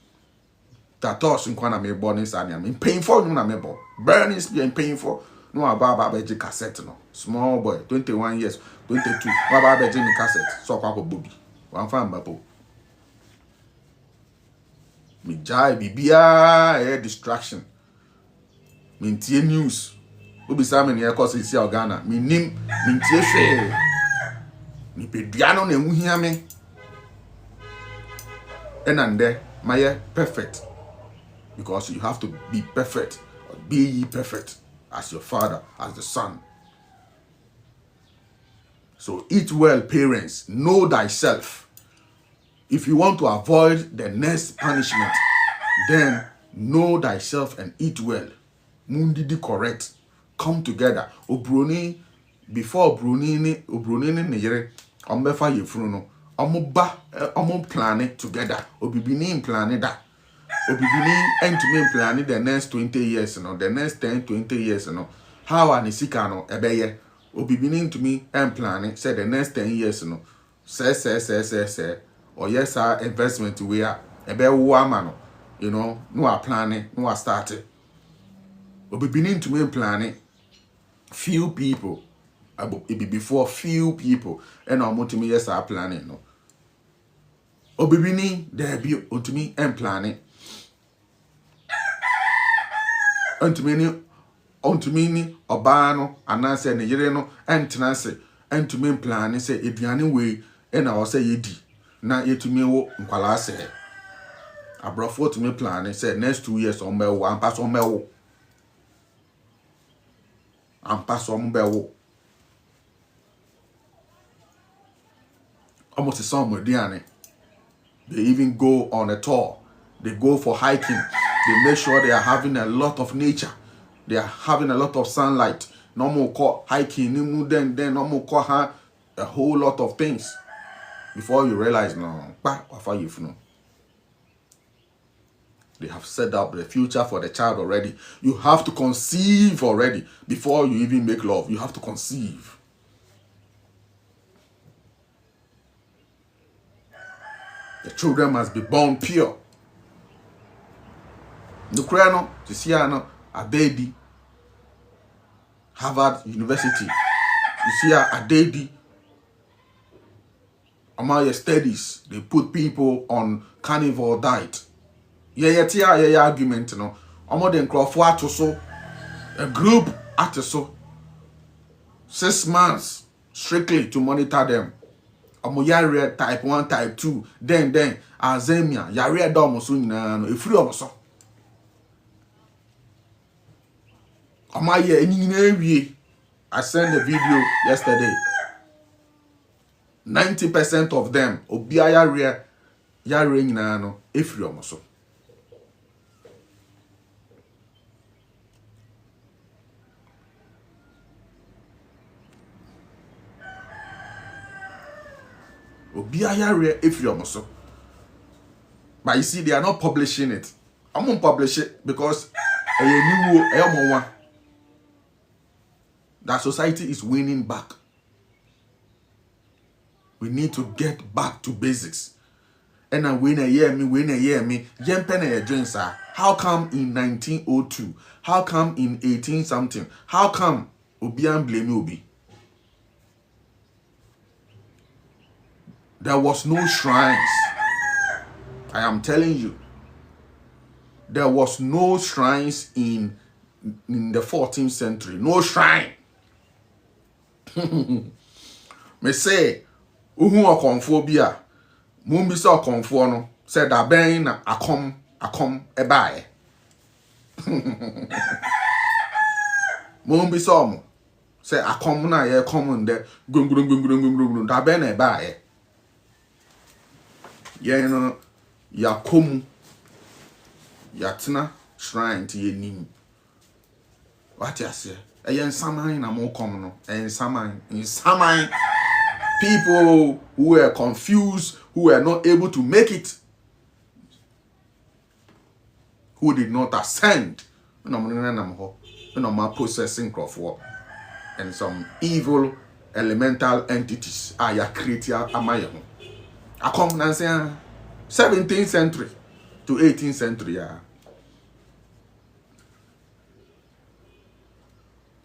Tatos in kwana me born inside me painful no na me bo. Burning being painful. No about beji cassette no. Small boy, 21 years, 22. About beji me cassette. So kwa booby. One fan babo. Me jai bibia distraction. Me ntie news. Obi Simon here cause isi Ghana. Me nim me ntie hwe. Ni peduano na ehu hia me. Enande my perfect. Because you have to be perfect. Or be ye perfect as your father, as the son. So eat well, parents. Know thyself. If you want to avoid the next punishment, then know thyself and eat well. Mundidi correct. Come together. Obroni before Obroni ne yere ombefa yefunu no. Omo plan it together. Obibini plan that. Obibini end to me plan the next 20 years the next 10-20 years how anisika no ebeye. Obibini to me and plan it say the next 10 years say or yes our investment we are ebe wo ama no no a plan it no a start it. Obibini to me plan it. Few people, it be before few people, and I'm to me yes I planning no. Obibini there be to me and planning. Unto me ni obano anase ne yere no entenase and to me planning say eduane we and I say yedi na yetumi wo nkwala se. Abrofo to me planning say next 2 years on me one pass on me and pass on bewo. Almost somewhere Diane. They even go on a tour. They go for hiking. They make sure they are having a lot of nature. They are having a lot of sunlight. No more call hiking, then no more call her a whole lot of things. Before you realize they have set up the future for the child already. You have to conceive already before you even make love. You have to conceive. The children must be born pure. Nukrano, Tisiano, Adedi, Harvard University. You see Adedi. Among your studies, they put people on carnivore diet. Yeah, argument, Omo den Crawford to so a group at so 6 months strictly to monitor them. Omo yare type 1, type 2, then azemia, yare domo so nyina no efiri omo so. Omo ye nyina ewie. I sent the video yesterday. 90% of them obia yare nyina no efiri omo so. But you see, they are not publishing it. I'm gonna publish it because that society is winning back. We need to get back to basics. And I win a year me. How come in 1902? How come in 18 something? How come Obian blame Obi? There was no shrines. I am telling you. there was no shrines in the 14th century. No shrine. Me say, uhu okonphobia. Mumbi sa okonfo no said da ben na akom ebae. Mumbi sa mo say akom na ye common de gungun da ben ebae. Ye no yakom yatena shrine ti yenim. What you say? Ayen saman na mo kom no. En saman people who were confused, who were not able to make it, who did not ascend, my processing crop and some evil elemental entities are created amayo. I come and say 17th century to 18th century.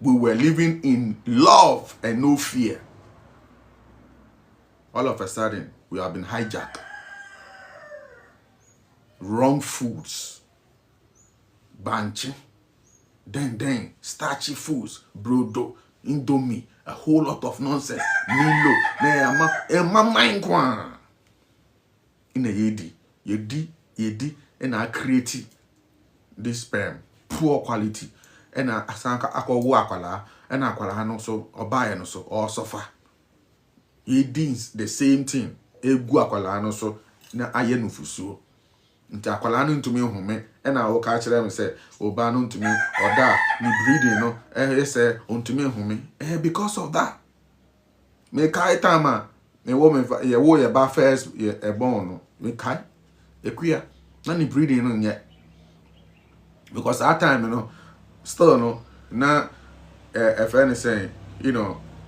We were living in love and no fear. All of a sudden, we have been hijacked. Wrong foods. Banchi. Then, starchy foods. Brodo. Indomie. A whole lot of nonsense. Milo. Ema mind kwan. In a yedi. And I create this sperm. Poor quality. And I sanka akwa wo akwala. And akwala no so. Obaye no so. Or suffer. It means the same thing. Egu akwala no so na aye no fusuo. Nti akwala no ntumi home e na wo ka kire me say oba no ntumi oda ni breeding no say ntumi home because of that. Me kai time me wo ye ba first ye born no me kai ekuya na ni breeding no nye because that time still no na if anything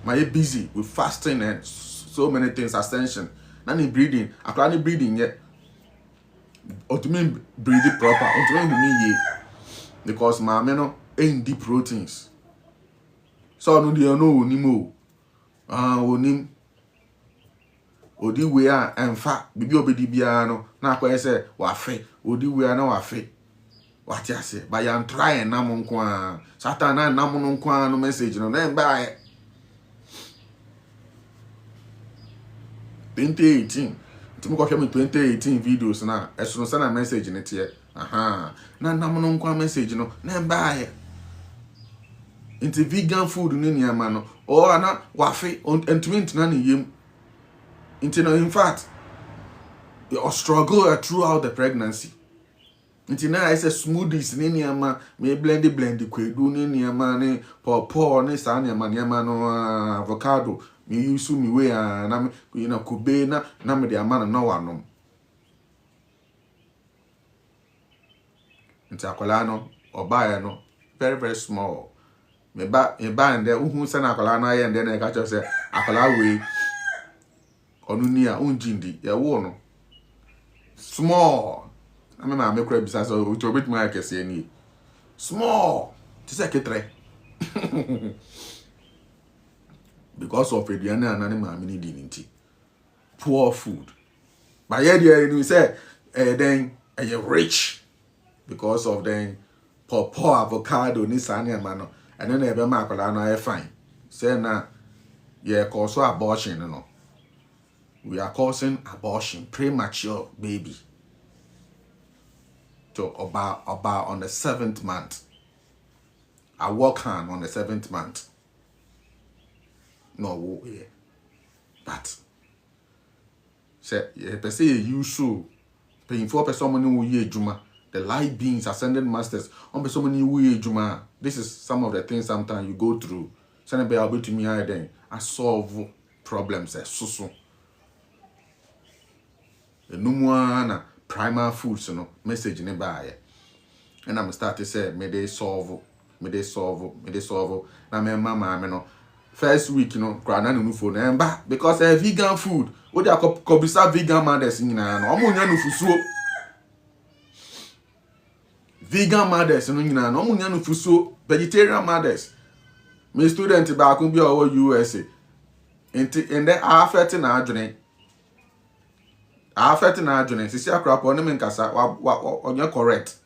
my busy with fasting and so many things, ascension. Nani breeding, akwani breeding yet. Ultimately breed it proper. Ultimately ye because my men ain't deep proteins. So no dia no onimo. Onim. Odi we are en fa bibi obedi bia no na akwa say wa fe. Odi we are na wa fe. What ya say? Ba yan try na mo nko a. Satan na mo nko a no message no na ba 2018. Timo ko hwe me 2018 videos na esono sana message ne tie. Na namono nkwa message no na mbaaye. Inti vegan food ni niama no. O ana wafe entiment na ne yem. Inti no in fact you struggle throughout the pregnancy. Inti na I say smoothies ni niama me blend kwedu ni niama ne pawpaw ne sa niama no avocado. Me use me way na me kube na me de amana na wanom. Nti akola no obaye no very small. Me ba and there uhun se na akola na ye and then e ka cho say akola we onu ni a unjindi ye wo no small. Na me ma kura bisa so uto betuma akese ni small ti se ketre. Because of eduane anane maami ni dininti. Poor food. But yet you say then you're rich because of then poor avocado ni sani amano. And then ebe makola na fine. Say na yeah cause abortion no. We are causing abortion, premature baby. So about on the 7th month. I work on the 7th month. No, yeah. But say per se you so paying for someone who ye juma, the light beings, ascended masters, on someone who ye juma. This is some of the things sometimes you go through. Send be able to me then I solve problems so. The numwana primal foods message in buy. And I'm start to say may they solve. Na me mama first week, grana no phone emba because vegan food. What they are vegan mothers nyina no. Omo nya no fusuo. Vegan mothers no nyina no. Omo nya no fusuo. Vegetarian mothers. My student back bi o USA. And then affect na adwene. Affect na adwene. Sisi akrapo no me nkasa wa correct.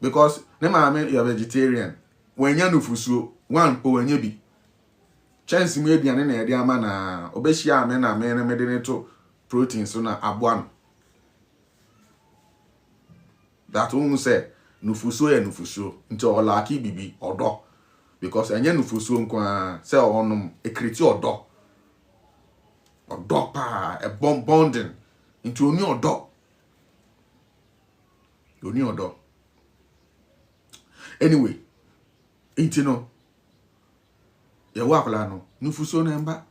Because ne maame you're vegetarian. When you nufusuo, one po when you be. Chance me aduane na ede ama na obehia ame na me me de to protein so na aboa no. That one say nufusuo ya nufusuo nti o laaki bibi odo because enye nufusuo nkwa say onum ekriti odo pa a bonding into oni odo anyway inti no ye wa kwala no nufusuo na mba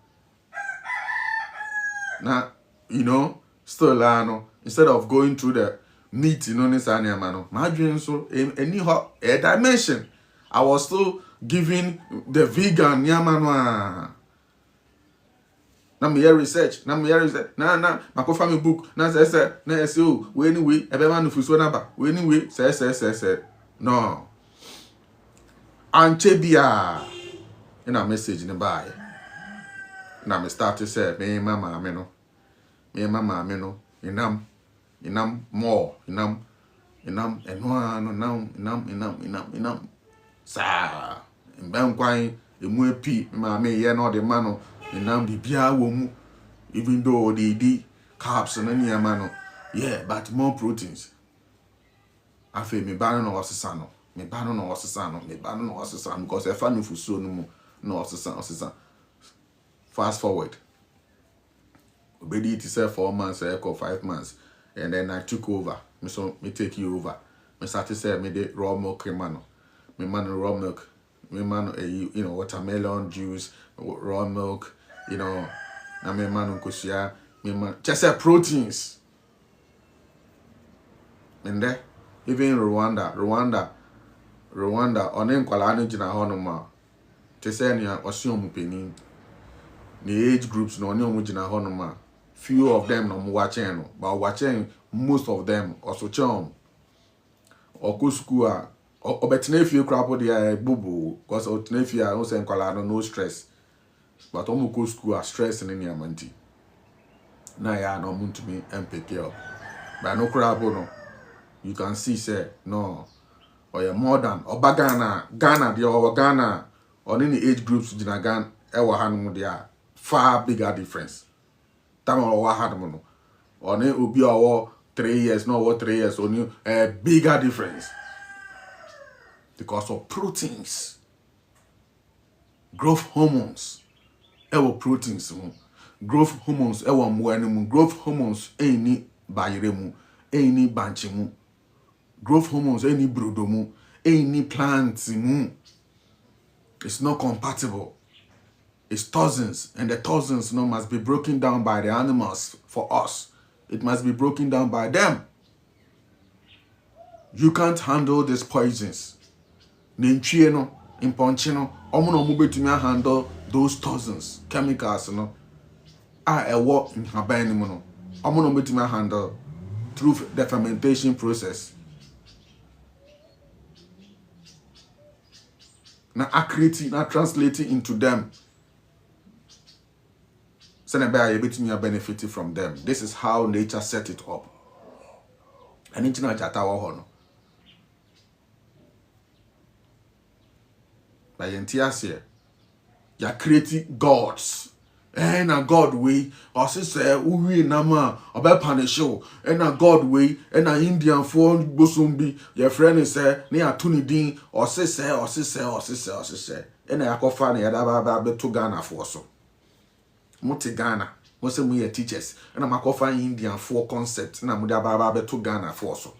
na you know still no instead of going through the meat this animal my dream so any a dimension I was still giving the vegan nyama na me research na my family book na say oh we anyway e be man fuso na ba we anyway say no anche bia in a message in buy na me start to say me mama me no inam more inam sa mben kwan emu epi ma me ye no de ma no inam bibia wo mu even though they di carbs na niama no yeah but more proteins afi me ba no osesa no because if I no fuso no mu no osesa fast forward obedi it say 4 months or 5 months and then I took over me take you over me started say me the raw milk man raw milk me man you know watermelon juice raw milk you know na me man nkosia me man just say proteins and there even Rwanda onen kwala no gina ho no ma te say ni osion penin the age groups no onen gina ho no ma few of them no watching no but watching most of them also chom or go school or betinefie crap dey bubu because otinefie no say nkwala no stress but omo go school stress in any amanti na ya no muntumi mpk up but no crap no you can see say no or you more than Ghana there or Ghana or any age groups jina Ghana e wa hanu there far bigger difference time or had mono or ne obi or 3 years no or 3 years only a bigger difference because of proteins growth hormones proteins growth hormones growth hormones any bayiremu any banchimu growth hormones any brodomu any plants mu it's not compatible. It's thousands, and the thousands must be broken down by the animals for us. It must be broken down by them. You can't handle these poisons. Ninchie no, imponchi no, omo betumi handle those thousands chemicals no. Work in haban no. Omo betumi handle through the fermentation process. Now accuracy, now translating into them. Benefit from them. This is how nature set it up. And it's not jata ho no. By entiasie, you creating gods. And a God way, or say uwi nama, obe punish you, and a God way, and a Indian for bosumbi, your friend is ne a tuni din, or say, and a kofani adaba to Ghana for so. Multi Ghana, most of me teachers, and I'm a coffee Indian for concept, and I'm the to Ghana for so.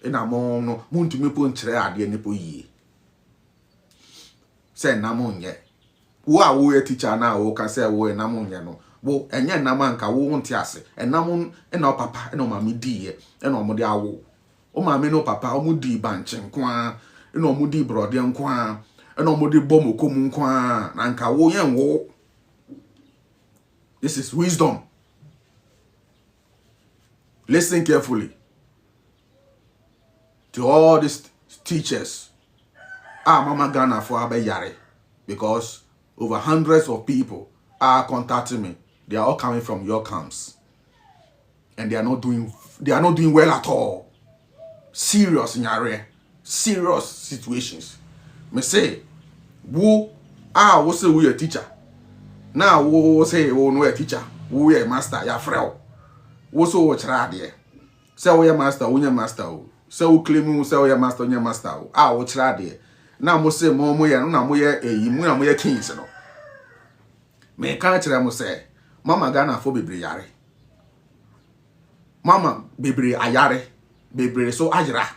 And I'm on Munti Mipun Tre, the Nipo ye. Say Namon ye. Wa we teacher now, who can say, we Namon no. Wo, and yan Namanka won't yase, and Namon, and our papa, and mammy dear, and our mother wo. O mammy no papa, o mudi banch and quan, and o mudi brody and quan, and o mudi bomo cum quan, and ka wo yan wo. This is wisdom. Listen carefully to all these teachers. Mama Ghana for Abe Yare, because over hundreds of people are contacting me. They are all coming from your camps, and they are not doing well at all. Serious in Yare. serious situations. Me say, wo say we a teacher. Now wo say wo no a teacher, wo a master, ya frel. Wo so wo chra de. Say wo a master, wo nya master o. Say wo claim wo say wo a master, nya master o. Wo chra de. Now mo say mo ye no na mo ye mu na mo ye kings no. Me ka chra mo say, mama Ghana fo bebre yare. Mama bebre ayare, bebre so ajra.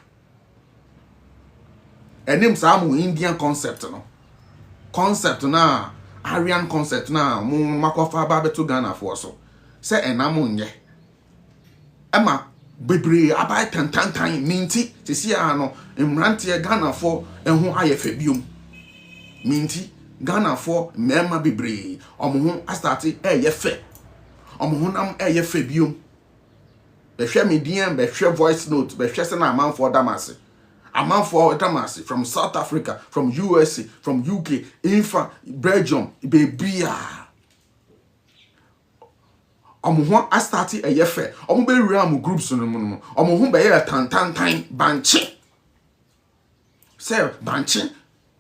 Enim sa mu Indian concept no. Concept na Aryan concept na mu makofa ba beto Ghana for so. Say enam nye. Ema bebre abai tantantan minti sisi ano mrantie Ghana for ehu ayefe biom. Minti Ghana for mema bebre omo ho start eyefe. Omo ho nam eyefe biom. Be hwe medium, be hwe voice note, be hwe se na man for damase. A man for Damasi from South Africa, from USA, from UK, Infa, Belgium, baby. Omo I started a yefe. Omo be real groups no mo. Omo ho be ya tan banchi. Say banchi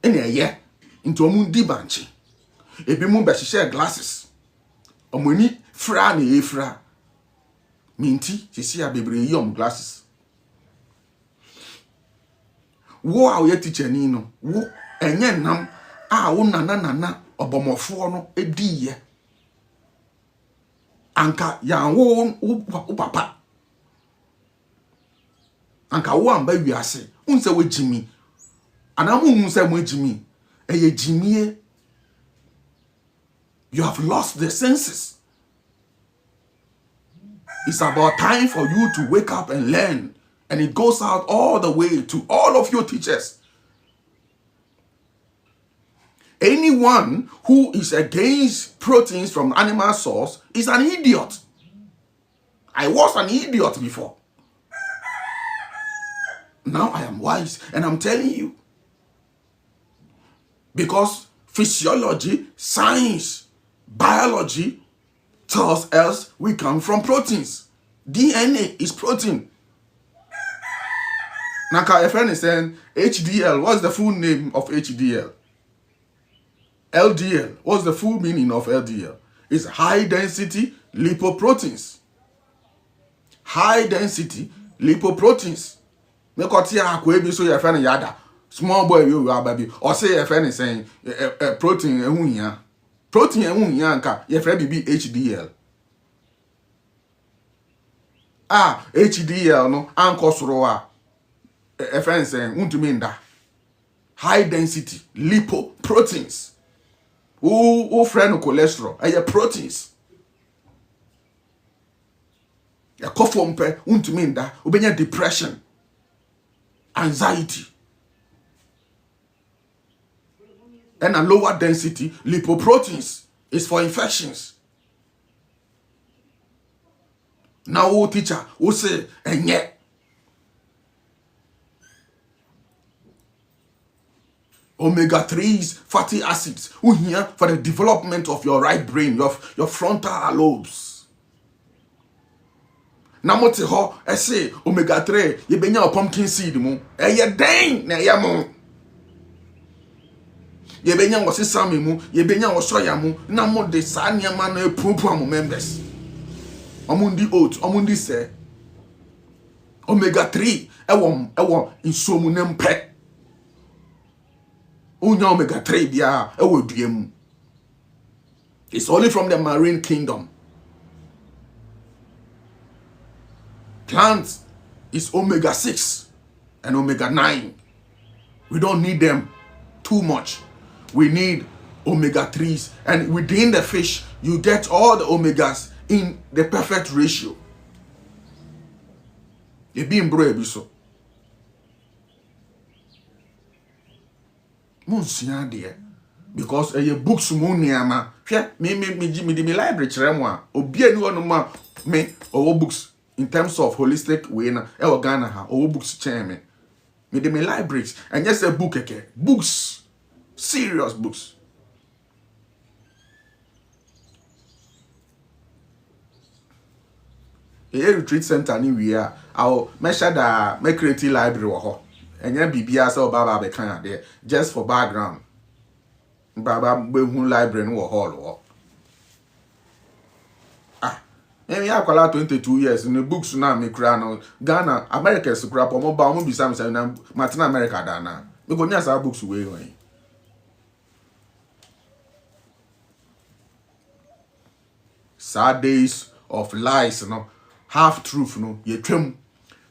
in a year into omo di banchi. Ebi mo be share glasses. Omo ni fra na efra. Minti, sisi ya bebre yom glasses. Wo a ye teacher ni no wo enye nam a wo nana obomofo no edi ye anka ya wo papa anka wo amba wiase unse we jimi anamu unse mo jimi eye jimie. You have lost the senses. It's about time for you to wake up and learn. And it goes out all the way to all of your teachers. Anyone who is against proteins from animal source is an idiot. I was an idiot before. Now I am wise and I'm telling you. Because physiology, science, biology tells us we come from proteins. DNA is protein. Naka, a friend is saying HDL. What's the full name of HDL? LDL. What's the full meaning of LDL? It's high density lipoproteins. High density lipoproteins. Mekotia akwebi so your friend yada. Small boy you are baby. Or say your friend is saying protein ehunya. Protein ehunya nka your friend be HDL. HDL no anko soroa. A friend saying, untuminda high density lipoproteins. Who friend cholesterol? Your proteins. A kofompe untuminda ubenya depression, anxiety, and a lower density lipoproteins is for infections. Now, who teacher who say and yet. Omega-3s, fatty acids, who here for the development of your right brain, your frontal lobes. Namote ho, say omega-3, ye benya pumpkin seed mo, ye dang na ya mo. Ye benya wo sesame mo, ye benya wo soya mo, na mo de sa niam na epupu am members. Omundi oat, omundi se. Omega-3, ewo insomu nempe. Omega-3 bia ewo duem. It's only from the marine kingdom. Plants is omega-6 and omega-9. We don't need them too much. We need omega-3s, and within the fish you get all the omegas in the perfect ratio. Ebi mbro ebi so. Monsignor dear, because your books muniama. Me di me library chremo obi ani wonu ma me owo books in terms of holistic way na e Ghana ha owo books chen me di me libraries and just a book eke books, serious books. A retreat center ni we are. I'll measure the me create library wo ho. And then BBS or Baba be kind there just for background. Baba be library no hall. Maybe I call out 22 years in the books now me cry Ghana, America is crap or mobile won't be something Martin America dana. Because yes our books away. Sad days of lies, half truth, ye trim.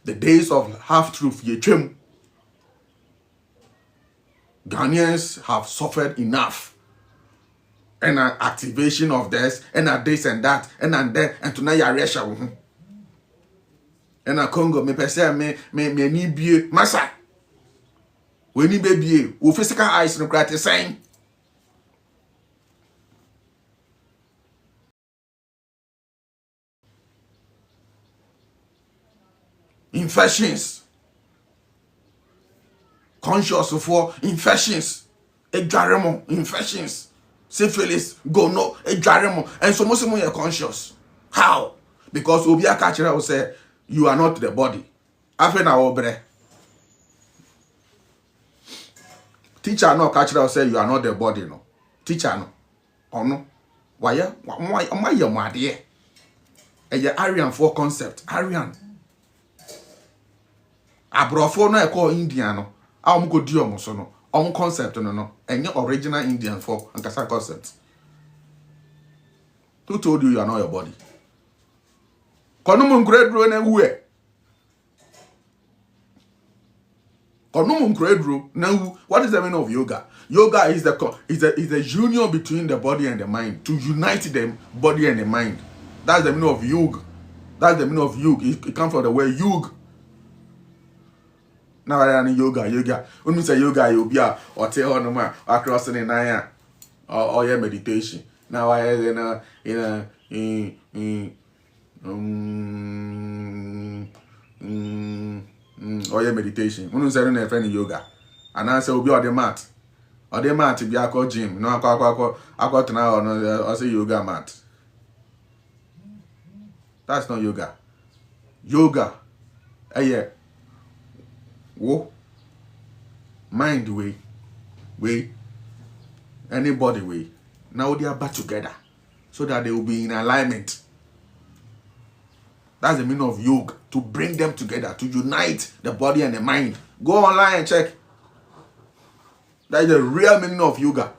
The days of half truth, ye trim. Ghanaians have suffered enough. And an activation of this, and a this and that, and that, and tonight you are and a Congo, me per se, me need be massa. We need baby, we physical eyes no cry the same. Infections. Conscious for infections. Infections. Syphilis, gono, and so most of you are conscious. How? Because Obia Kachira will say, you are not the body. After now, obre. Teacher no Kachira will say, you are not the body, no. Teacher no. Oh no. Why you mad here? And your Aryan for concept. Aryan. Abrofo no call Indiano. I'm go do almost no. On concept no. And your original Indian for and concept. Who told you are not your body? Konumum kredro na wu What is the meaning of yoga? Yoga is the union between the body and the mind, to unite the body and the mind. That's the meaning of yoga. That's the meaning of yoga. It comes from the word yoga. Now I am yoga. When we say yoga, you'll be or tell no more across the night or your meditation. Now I in or your meditation. When you say no friend yoga, and I say will be on the mat. Or the mat be a call gym. No, I got now or say yoga mat. That's not yoga. Yoga, yeah. Wo mind way anybody way. Now they are back together so that they will be in alignment. That's the meaning of yoga, to bring them together, to unite the body and the mind. Go online and check. That is the real meaning of yoga.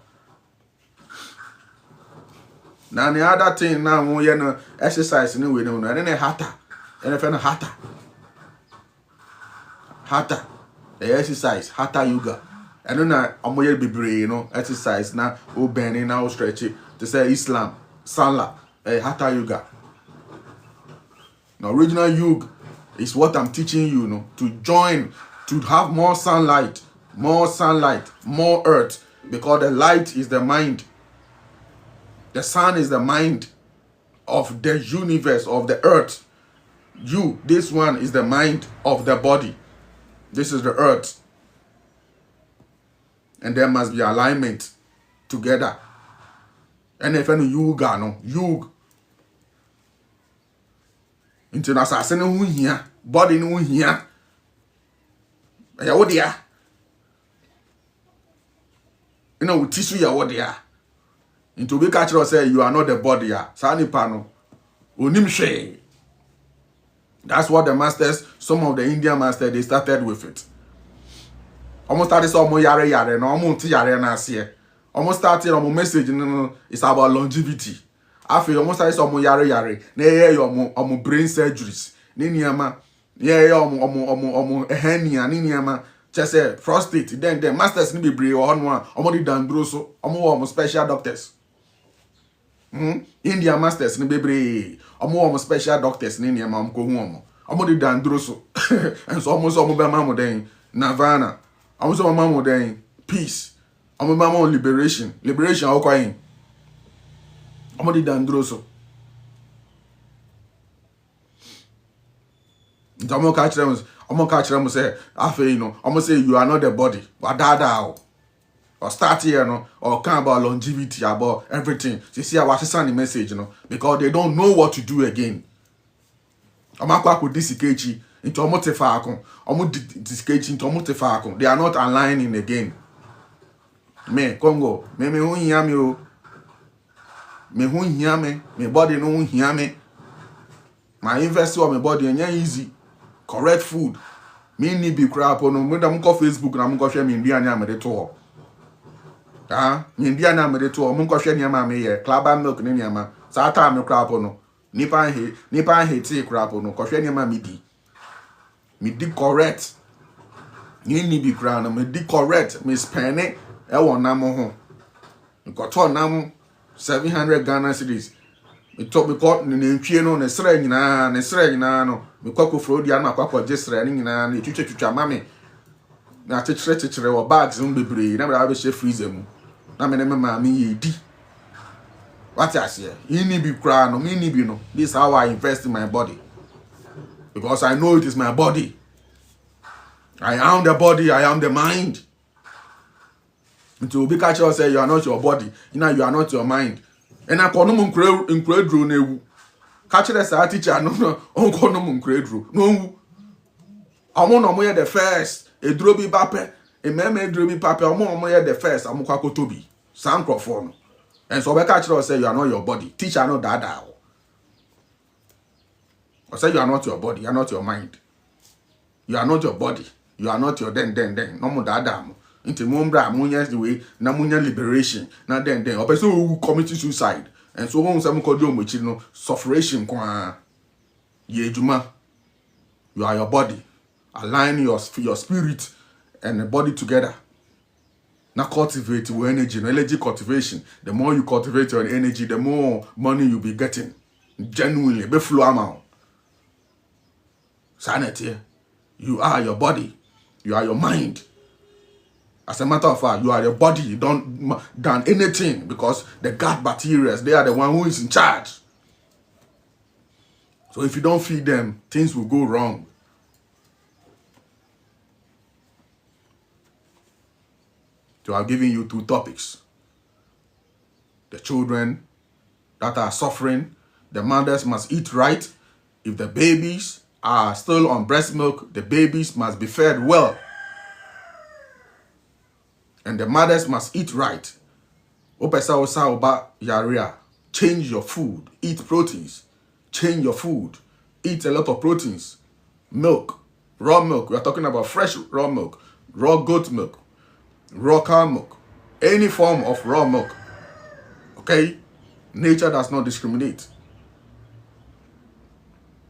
Now the other thing now you know exercise anyway no and then hatha. And if hatha, the exercise, hatha yoga. And then I'm going to be exercise now, bending now, stretching. To say Islam, Salah, hatha yoga. Now, original yoga is what I'm teaching you, to join, to have more sunlight, more earth, because the light is the mind. The sun is the mind of the universe, of the earth. This one is the mind of the body. This is the earth. And there must be alignment together. And if any yoga, into na assassin who here, body no here. What there? You know, tissue ya what there. Into we catch us say you are not the body ya. Sani pano. Unimshe. That's what the masters, some of the Indian masters, they started with it. Almost started some yare no almost yare na see. Almost started on message it's about longevity. After almost started some yare. Na your brain surgeries. Ni niama. Yeah, hernia ni niama. Just say prostate. Then the masters ni be brave on one. Almost done so. Almost special doctors. India masters ni bebre omo special doctors ni niam am ko hu omo de dandroso and so almost omo be mamu den nirvana almost omo mamu den peace omo mamu liberation okwayin omo de dandroso omo catch them say afi omo say you are not the body wadada or start here, or come about longevity, about everything. You see, I was sending the message, because they don't know what to do again. I'm not quite with this into omotefaakon, discage into omotefaakon. They are not aligning again. Me Congo, me hu hia me o. Me hu hia me, me body no hu hia me. My invest on my body and easy. Correct food. Me ni bi crap on me da mko Facebook na mko hwe me nduane amede to. Me nduane amede to mko hwe niam me ye clabber milk ni niam. Sa ta me crap no. Nipa he tea crap no. Ko hwe niam me di. Me di correct. Ni bi crap no me di correct. Me spend e won nam ho. Nko to nam 700 Ghana cedis. Me talk because ntwie no ne sra nyina no me kwako frodia na kwako jesra ni nyina na twetwa mame na chechere wo bags no bebre na bra be she freezer mu na me mama ye di what I say ini bi kra no me ni bi no this is how I invest in my body because I know it is my body. I am the body, I am the mind. Until be catch you say you are not your body, you know you are not your mind. And I call no incredro newu. Catch us our teacher no call no incredro. No. I want the first. A drobi bape. A meme drobi pape. I want the first. I'm kwako tobi. Sankrofon. And so we catch us say you are not your body. Teacher no dada. I say you are not your body. You are not your mind. You are not your body. You are not your den. No more dada. Into mumbra munyas the way na munya liberation na then opeso who commit suicide and so on some call you no sufferation kwa ye juma. You are your body. Align your spirit and the body together. Now cultivate your energy, energy cultivation. The more you cultivate your energy, the more money you'll be getting. Genuinely, be flow amount. Sanity. You are your body. You are your mind. As a matter of fact, you are your body. You don't done anything because the gut bacteria, they are the one who is in charge. So if you don't feed them, things will go wrong. So I'm giving you 2 topics. The children that are suffering, the mothers must eat right. If the babies are still on breast milk, the babies must be fed well. And the mothers must eat right. Change your food. Eat proteins. Change your food. Eat a lot of proteins. Milk. Raw milk. We are talking about fresh raw milk. Raw goat milk. Raw cow milk. Any form of raw milk. Okay? Nature does not discriminate.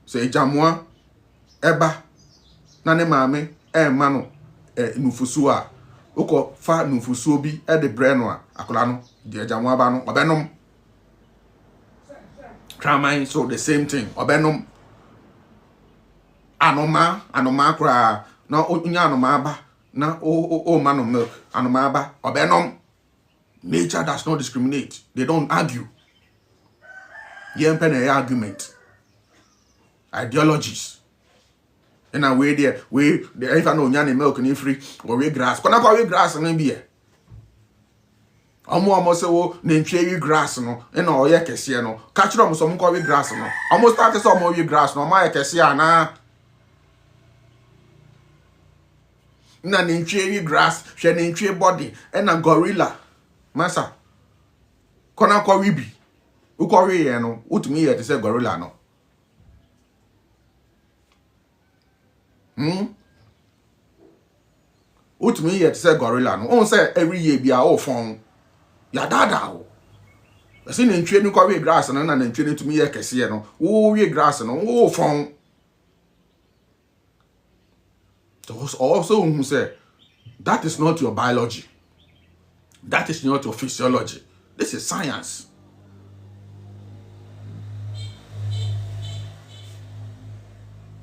Say jamwa. Eba. Nane mame. Mano. Nufusua. Uko fa nufusuo bi e de bre no a akola no de ajamu aba no obenom kraman so the same thing obenom anoma kra na onya anoma aba na o man of milk anoma aba obenom. Nature does not discriminate. They don't argue. Yempe na argument ideologies. And I wait there, if I know nyane milk ni free or we grass. Kona kwa we grass no bi e. Omo se wo na ntwe we grass no, e na oye kese no. Ka kire omo so mo kwa we grass no. Omo start so omo we grass no, ma ye kese ana. Na ntwe we grass, hwe na ntwe body, e na gorilla. Masa. Kona kwa we bi. Ukwa we ye no, utumi ye te se gorilla no. Utumi yet say gorilla no. On say every year be a phone. Ya dada o. Ese na ntwe ni kwa we grass no na ntwe ni tumi ye kese no. Wo we grass no wo phone. Also who say that is not your biology. That is not your physiology. This is science.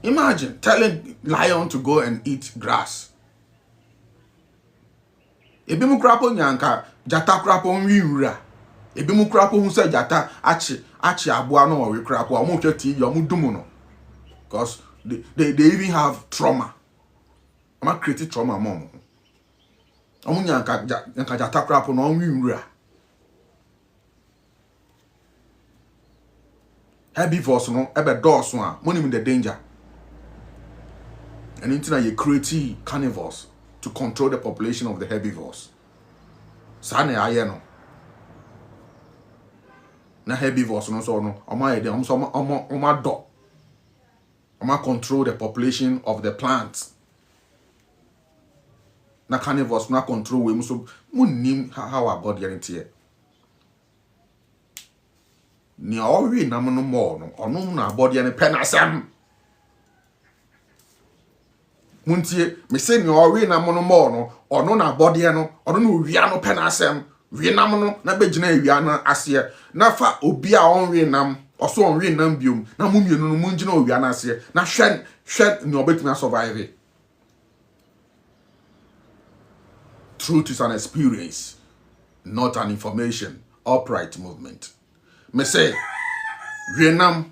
Imagine telling lion to go and eat grass. Ebi mu krapo nyanka jata krapo nwiwura. Ebi mu krapo hu say jata achi aboa no we krapo omo hwe TV omo dumu no. Because they even have trauma. Ama create trauma mom. Omo nyanka jata krapo no nwiwura. Herbivores no ebe dog so a monim the danger. And into you create carnivores to control the population of the herbivores. Sane ayeno. Na herbivores no so no. Oma do. Oma control the population of the plants. Na carnivores na control we so munnim how our body ante. Ni already na no more no. Ono na body ane penasem. Muntie me say ni already na no more no. Ono na body no. Ono no wia no penasem. Wienam no na begina wia na ase na fa obi a on wienam oso on wienam biom na mumienu no mungina wia na ase na hwen ni obetumi survive. Truth is an experience, not an information. Upright movement. Me say wienam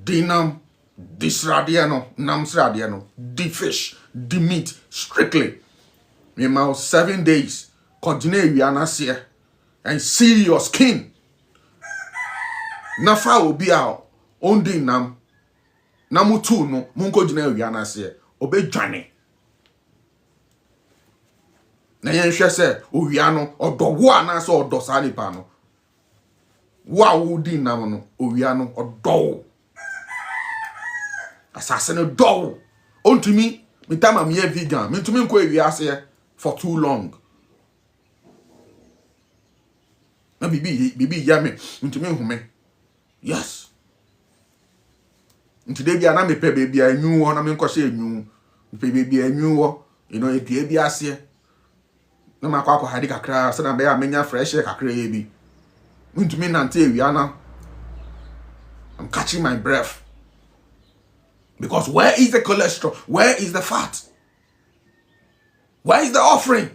dinam disradiano namsradiano di fish di meat strictly me ma 7 days. Continue wianase and see your skin. Nafa obi a ondi nam namutu no munko gina wianase obedwane. Na yen hwe se owia no odowo anase odo sa nipa no. Wa wodi nam no owia no odo. Asase no do. Ontumi mitama me vegan, mitumi nko wiase for too long. Na bibi yame ntumi hume. Yes. Ntide bia na me pe baby anyu wo na me nko se anyu. Pe baby anyu wo, you know, edua bi ase. Na makwa hadi kakra se na be ya menya fresh air kakra ye bi. Ntumi nante ewia na. I'm catching my breath. Because where is the cholesterol? Where is the fat? Where is the offering?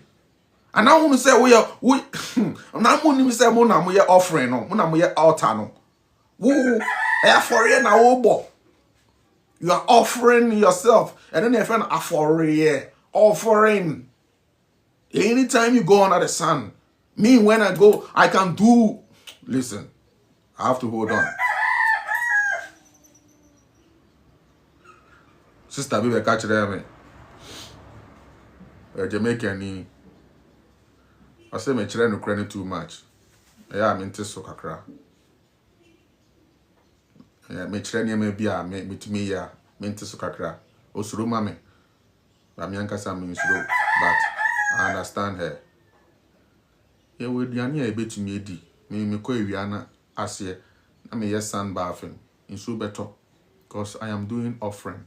And now when we say we now when we say we na we offering no, we na we altar no. Woo, for na obo. You are offering yourself, and then your friend offering. Anytime you go under the sun, me when I go, I can do. Listen, I have to hold on. Sister, baby, catch them. Jamaican. I say me children no credit too much. Yeah, I'm into so kakra. Yeah, me children me bia me to me ya me into so kakra. Osuru mame. Ba me anka sa me osuru, but I understand her. Yeah, we diani e betumi edi. Me ko ewia na ase na me yes sun bathing. Insu better because I am doing offering.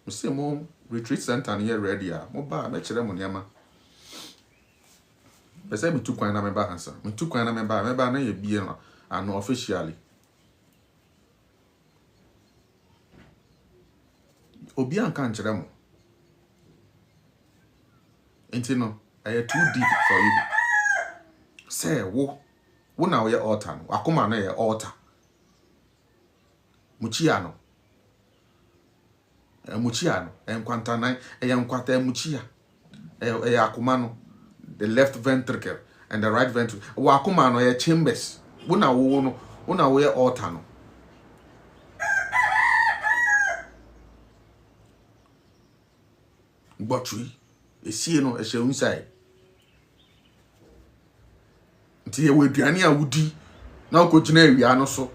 Me say mo retreat center here ready ah. Mo ba me chire mo niama. Pese me tu kwan na me ba hansa. Me tu kwan na me ba na ye bie no ano officially. Obi an kan chire mo. Enti no, I too deep for you. Say wo na wo ye altar no. Akoma na ye altar. Muchia no. Muchia no. Enkwanta nan, enkwata muchia. Akoma no. The left ventricle and the right ventricle. Wakuma no ye chambers. Una wo no, una wo ye altar no. Botry, esi no e she inside. Nti ye waduane a wudi na ukogina awia no so.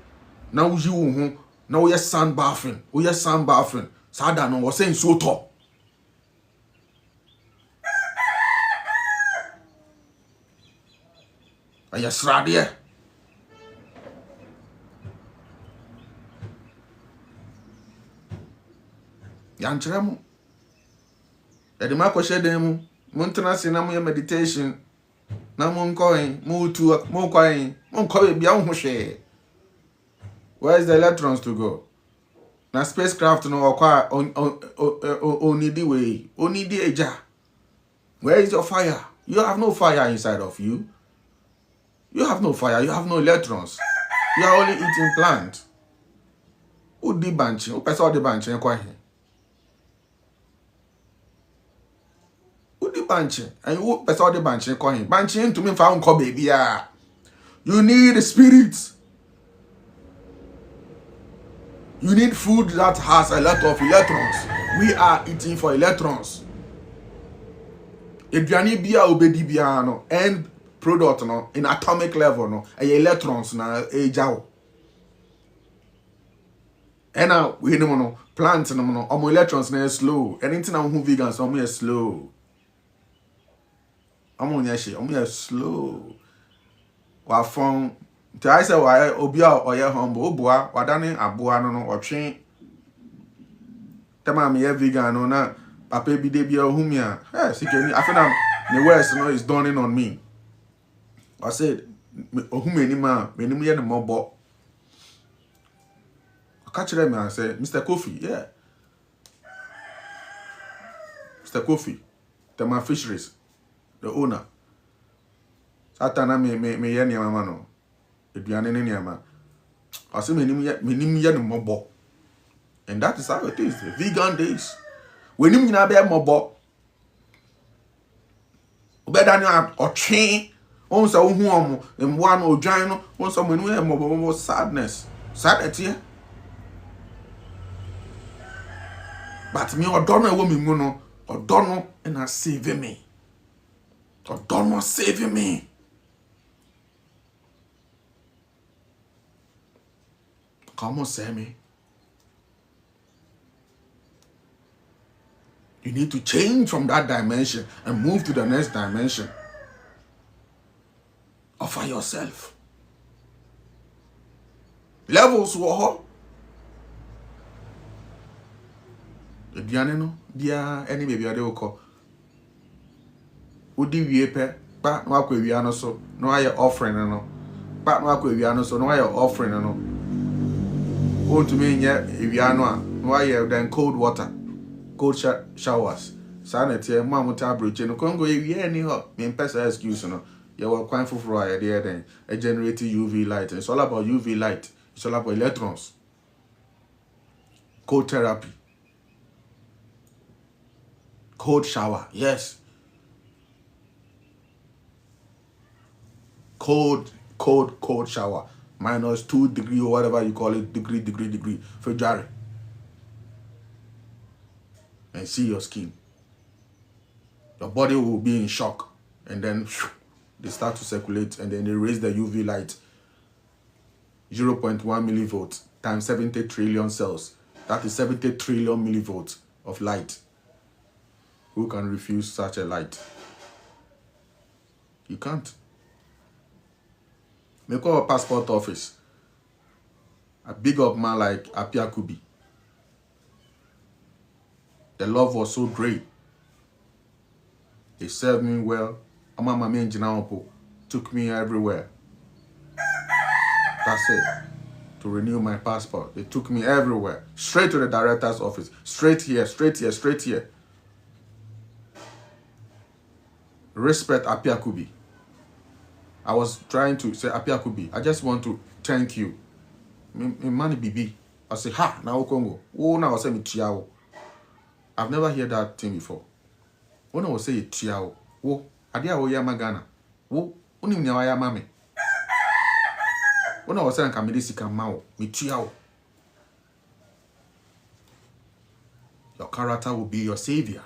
Na wuyi wo ho, na wo ye sun bathing. Wo ye sun bathing. Sada no wo say nso to. Aya srade yantremu edi ma kwhye den mu montena se na mo meditation na mo nkoin mo tu mo kwain mo nkoin bia ho hwe. Where is the electrons to go? Na spacecraft no okwa onidi way onidi eja. Where is your fire? You have no fire inside of you. You have no fire, you have no electrons. You are only eating plant. Who di banchi? Who person di banchi kwa he? Who di banchi? And who person di banchi kwa he? Banchi into me fa unko baby ah. You need the spirit. You need food that has a lot of electrons. We are eating for electrons. Aduane bia obedi bia no end product no in atomic level no electrons na ejawo. Ena we no plants no omo electrons na slow. Anything na who vegans omo slow. Omo nya omo slow. Wa fon ti I say wa obi a oye humble oboa wadane aboa no otwe tema me vegan no na papa bi de bia ohumia sikeni afena the worst no is dawning on me. I said ohumeni ma menim ye no mobo. I catch them and say Mr. Kofi, yeah. Mr. Kofi, the fisheries, the owner. Satana me ye ni mama no. Eduane ni ama. I say menim ye no mobo. And that is how it is. The vegan days. When you na be mobo. Obeda ni otwe. On say ohu omo, mwa no odwan no, on say menu e mobo sadness. Sadness. But me odono e wo mi mu no, odono e na save me. Odono save me. Come on, say me. You need to change from that dimension and move to the next dimension. Offer yourself. Levels wo. Eduane no dia any baby ade woko. Odi wie pe pa no akwa wia no so no aye offering no. Pa no akwa wia no so no aye offering no. O to me nya wia no a no aye then cold water. Cold showers. Sanity mamuta broche no Kongo wie any ho. Me pesa excuse no. You will quite for idea then a generating UV light. It's all about UV light. It's all about electrons. Cold therapy. Cold shower. Yes. Cold shower. -2 degree or whatever you call it. Degree. For Jerry. And see your skin. Your body will be in shock. And then they start to circulate and then they raise the UV light 0.1 millivolts times 70 trillion cells. That is 70 trillion millivolts of light. Who can refuse such a light? You can't. Me call a passport office. A big up man like Apia Kubi. The love was so great. He served me well. Mama me Njinaopo took me everywhere. That's it. To renew my passport. They took me everywhere. Straight to the director's office. Straight here. Respect Apia Kubi. I was trying to say Apia Kubi. I just want to thank you. Money bibi. I say ha now Congo. Oh now I say me tiao. I've never heard that thing before. When I was say tiao. Oh adia wo yama Ghana. Wo onim nya wa yama me. When I was saying kamedi sika mawo, me tiao. Your character will be your savior.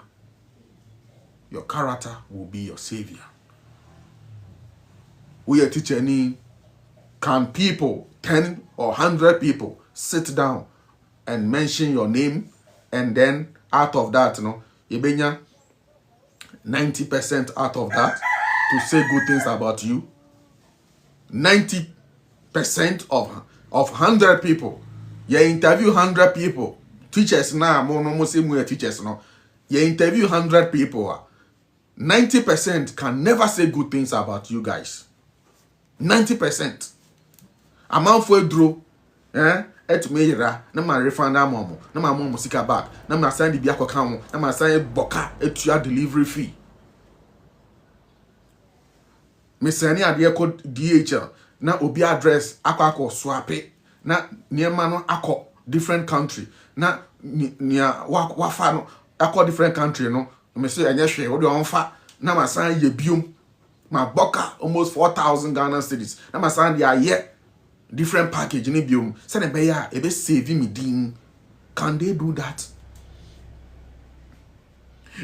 Your character will be your savior. We are teaching can people 10 or 100 people sit down and mention your name and then out of that, you benya 90% out of that to say good things about you. 90% of 100 people. You interview 100 people. Teachers now, more teachers no. You interview 100 people. 90% can never say good things about you guys. 90%. Amount for draw. Et me yira na ma refund amomo na ma momo sika back na ma send the biako kan na ma send boka etua delivery fee. Me send ade ko DHL na obi address akọ swape na niema no akọ different country na nia wafa no akọ different country no me say enye hwe wo de onfa na ma send ye biom ma boka almost 4,000 Ghana cedis na ma send ya ye different package ni biom say na be ya e be save me din. Can they do that?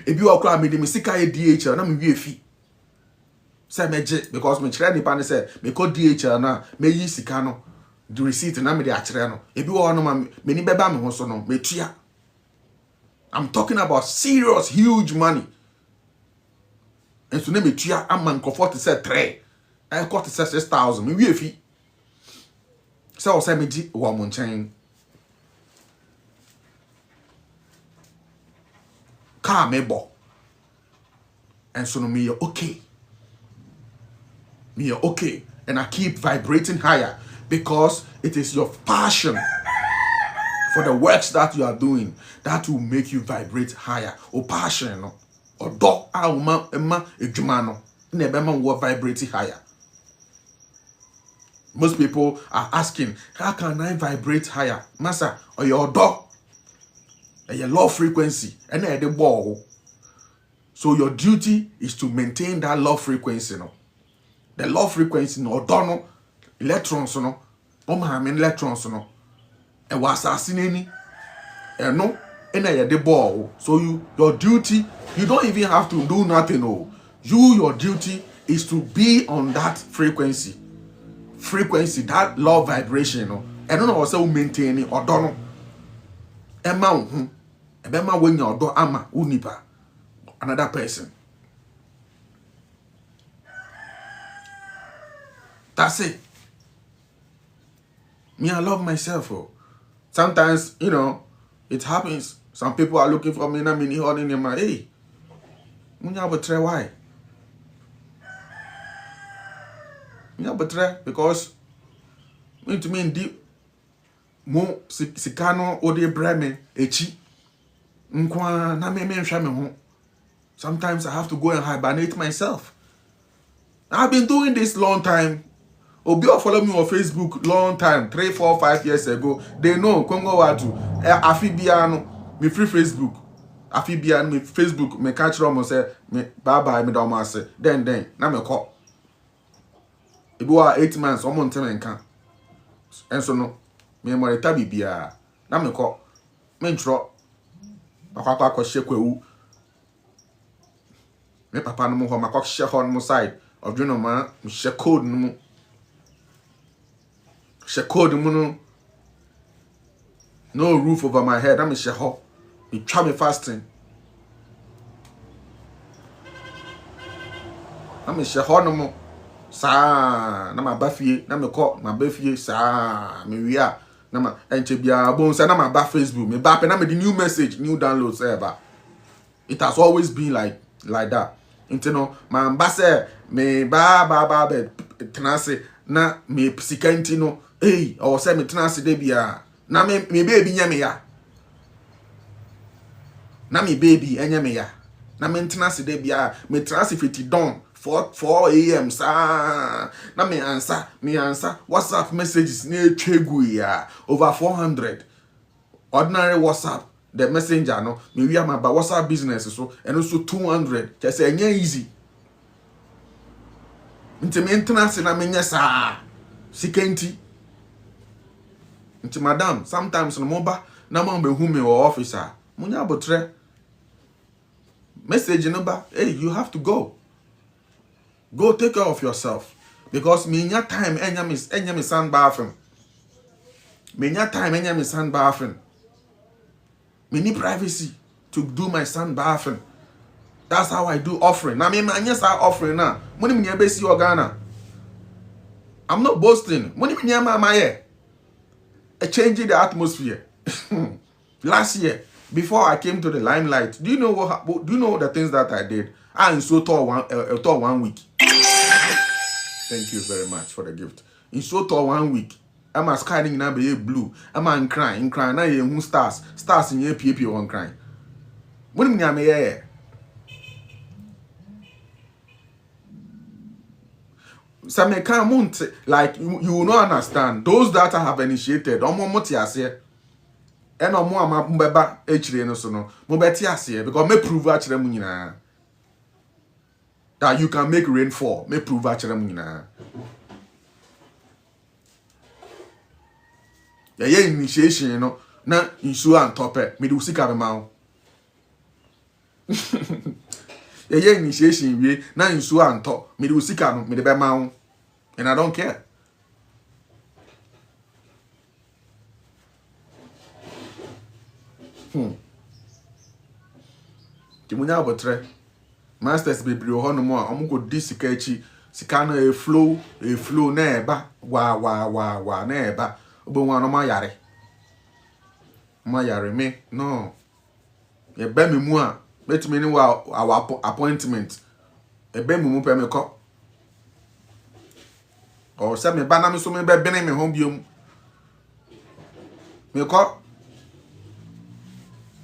If you are crying me sika e DHL na me wie fi. Say meje because me kire nipa ne say me ko DHL na me yi sika no the receipt na me de akire no. If you are no me ni beba me ho so no me tua. I'm talking about serious huge money. And so na me tua am comfort say 3. I got say 6,000 me wie fi. Say o say me di wo mo nchen. Car me bo. And so no me okay. Me okay. And I keep vibrating higher because it is your passion for the works that you are doing that will make you vibrate higher. O passion no. O do a uma ejuma no. Na be man wo vibrate higher. Most people are asking, how can I vibrate higher? Master, or your do a low frequency and the ball. So your duty is to maintain that low frequency. No? The low frequency no dono electrons no. Electrons no. And was assassinate and no and the ball. So your duty, you don't even have to do nothing. No. Your duty is to be on that frequency. That low vibration. No. And don't also maintain it or dono. Emma Ebema when your do ama unipa another person. That's it. Me, I love myself. Oh. Sometimes, it happens. Some people are looking for me and I'm in holding them. Hey, try why? Try because me to me deep mo sikano ode breme echi. Sometimes I have to go and hibernate myself. I've been doing this long time. Obi follow me on Facebook long time, 3, 4, 5 years ago. They know Kongo Wattu. Afibiano, me free Facebook. Afibiano, me Facebook, me catch rum say me bye me don't say. Then na me call. It was 8 months, almost 10 and can. And so no, me more tabi bia. Na me call. Me intro. Papa ko shekwewu. Me papa no mo ho makok she ho no side of you know man, me she code no mo. She code mo no roof over my head. I'm she ho. Me try me fasting. I'm she ho no mo. Sa na ma bafie, na me call ma bafie sa me wia. Na ma enche bia bon say na ma ba Facebook me ba pe na me the new message new downloads ever. It has always been like that. Intino my ambassador me ba be tenase na me psikanti no hey or say me tenase de bia na me baby nya me ya. Na me baby enya me ya. Na me tenase de bia me tenase fiti don 4 a.m. sa na me answer WhatsApp messages near chegu ya over 400 ordinary WhatsApp the messenger no me we am about WhatsApp business so and also 200 just say nya easy nti me international na me nya sa sikenti nti madam sometimes no moba na mo be hu me officer munya abotre message no ba hey you have to go take care of yourself because me nya time enya me san bathroom me nya time enya me san bathroom me need privacy to do my sun bathing. That's how I do offering. Now, me yes, I offering now. Money me be see Ghana. I'm not boasting. Money me my a change in the atmosphere. Last year, before I came to the limelight, do you know the things that I did? I installed one week. Thank you very much for the gift. Installed 1 week. I'm a skying na be blue. I'm crying na ye stars in ye PP one crying. When me am here. Some can't like you will not understand. Those that I have initiated, omo moti ase. And omo ama mbeba echire no so no. Mo beti ase because me prove achire mu nyina. That you can make rain fall. Me prove achire mu nyina. Ye initiation no na insu an tope me de usika be ma wo. Ye initiation we na insu an to me de usika no me de be ma wo. And I don't care. Kimunya abotre masters bebre ho no mo a omko di sika echi sika no e flow na eba wa na eba obo nwa no ma yare me no ye be me mu a betimi ni wa our appointment e be me mu pe me ko o se me ba na me so me be bene me ho biom me ko.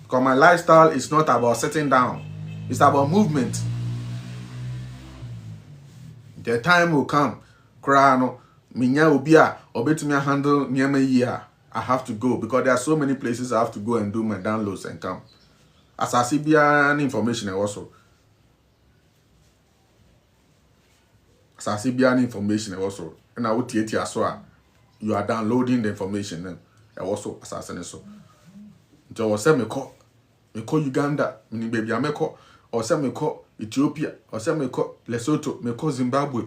Because my lifestyle is not about sitting down. It's about movement. The time will come. Krano, minya ubia, obetumi handle nyama year. I have to go because there are so many places I have to go and do my downloads and come. As I see beyond information also. As I see beyond information also. And I would teach you as well. You are downloading the information then. Also assassin so. Nti o se me ko Uganda, mini baby ameko, o se me ko Ethiopia, o se me ko Lesotho, me ko Zimbabwe.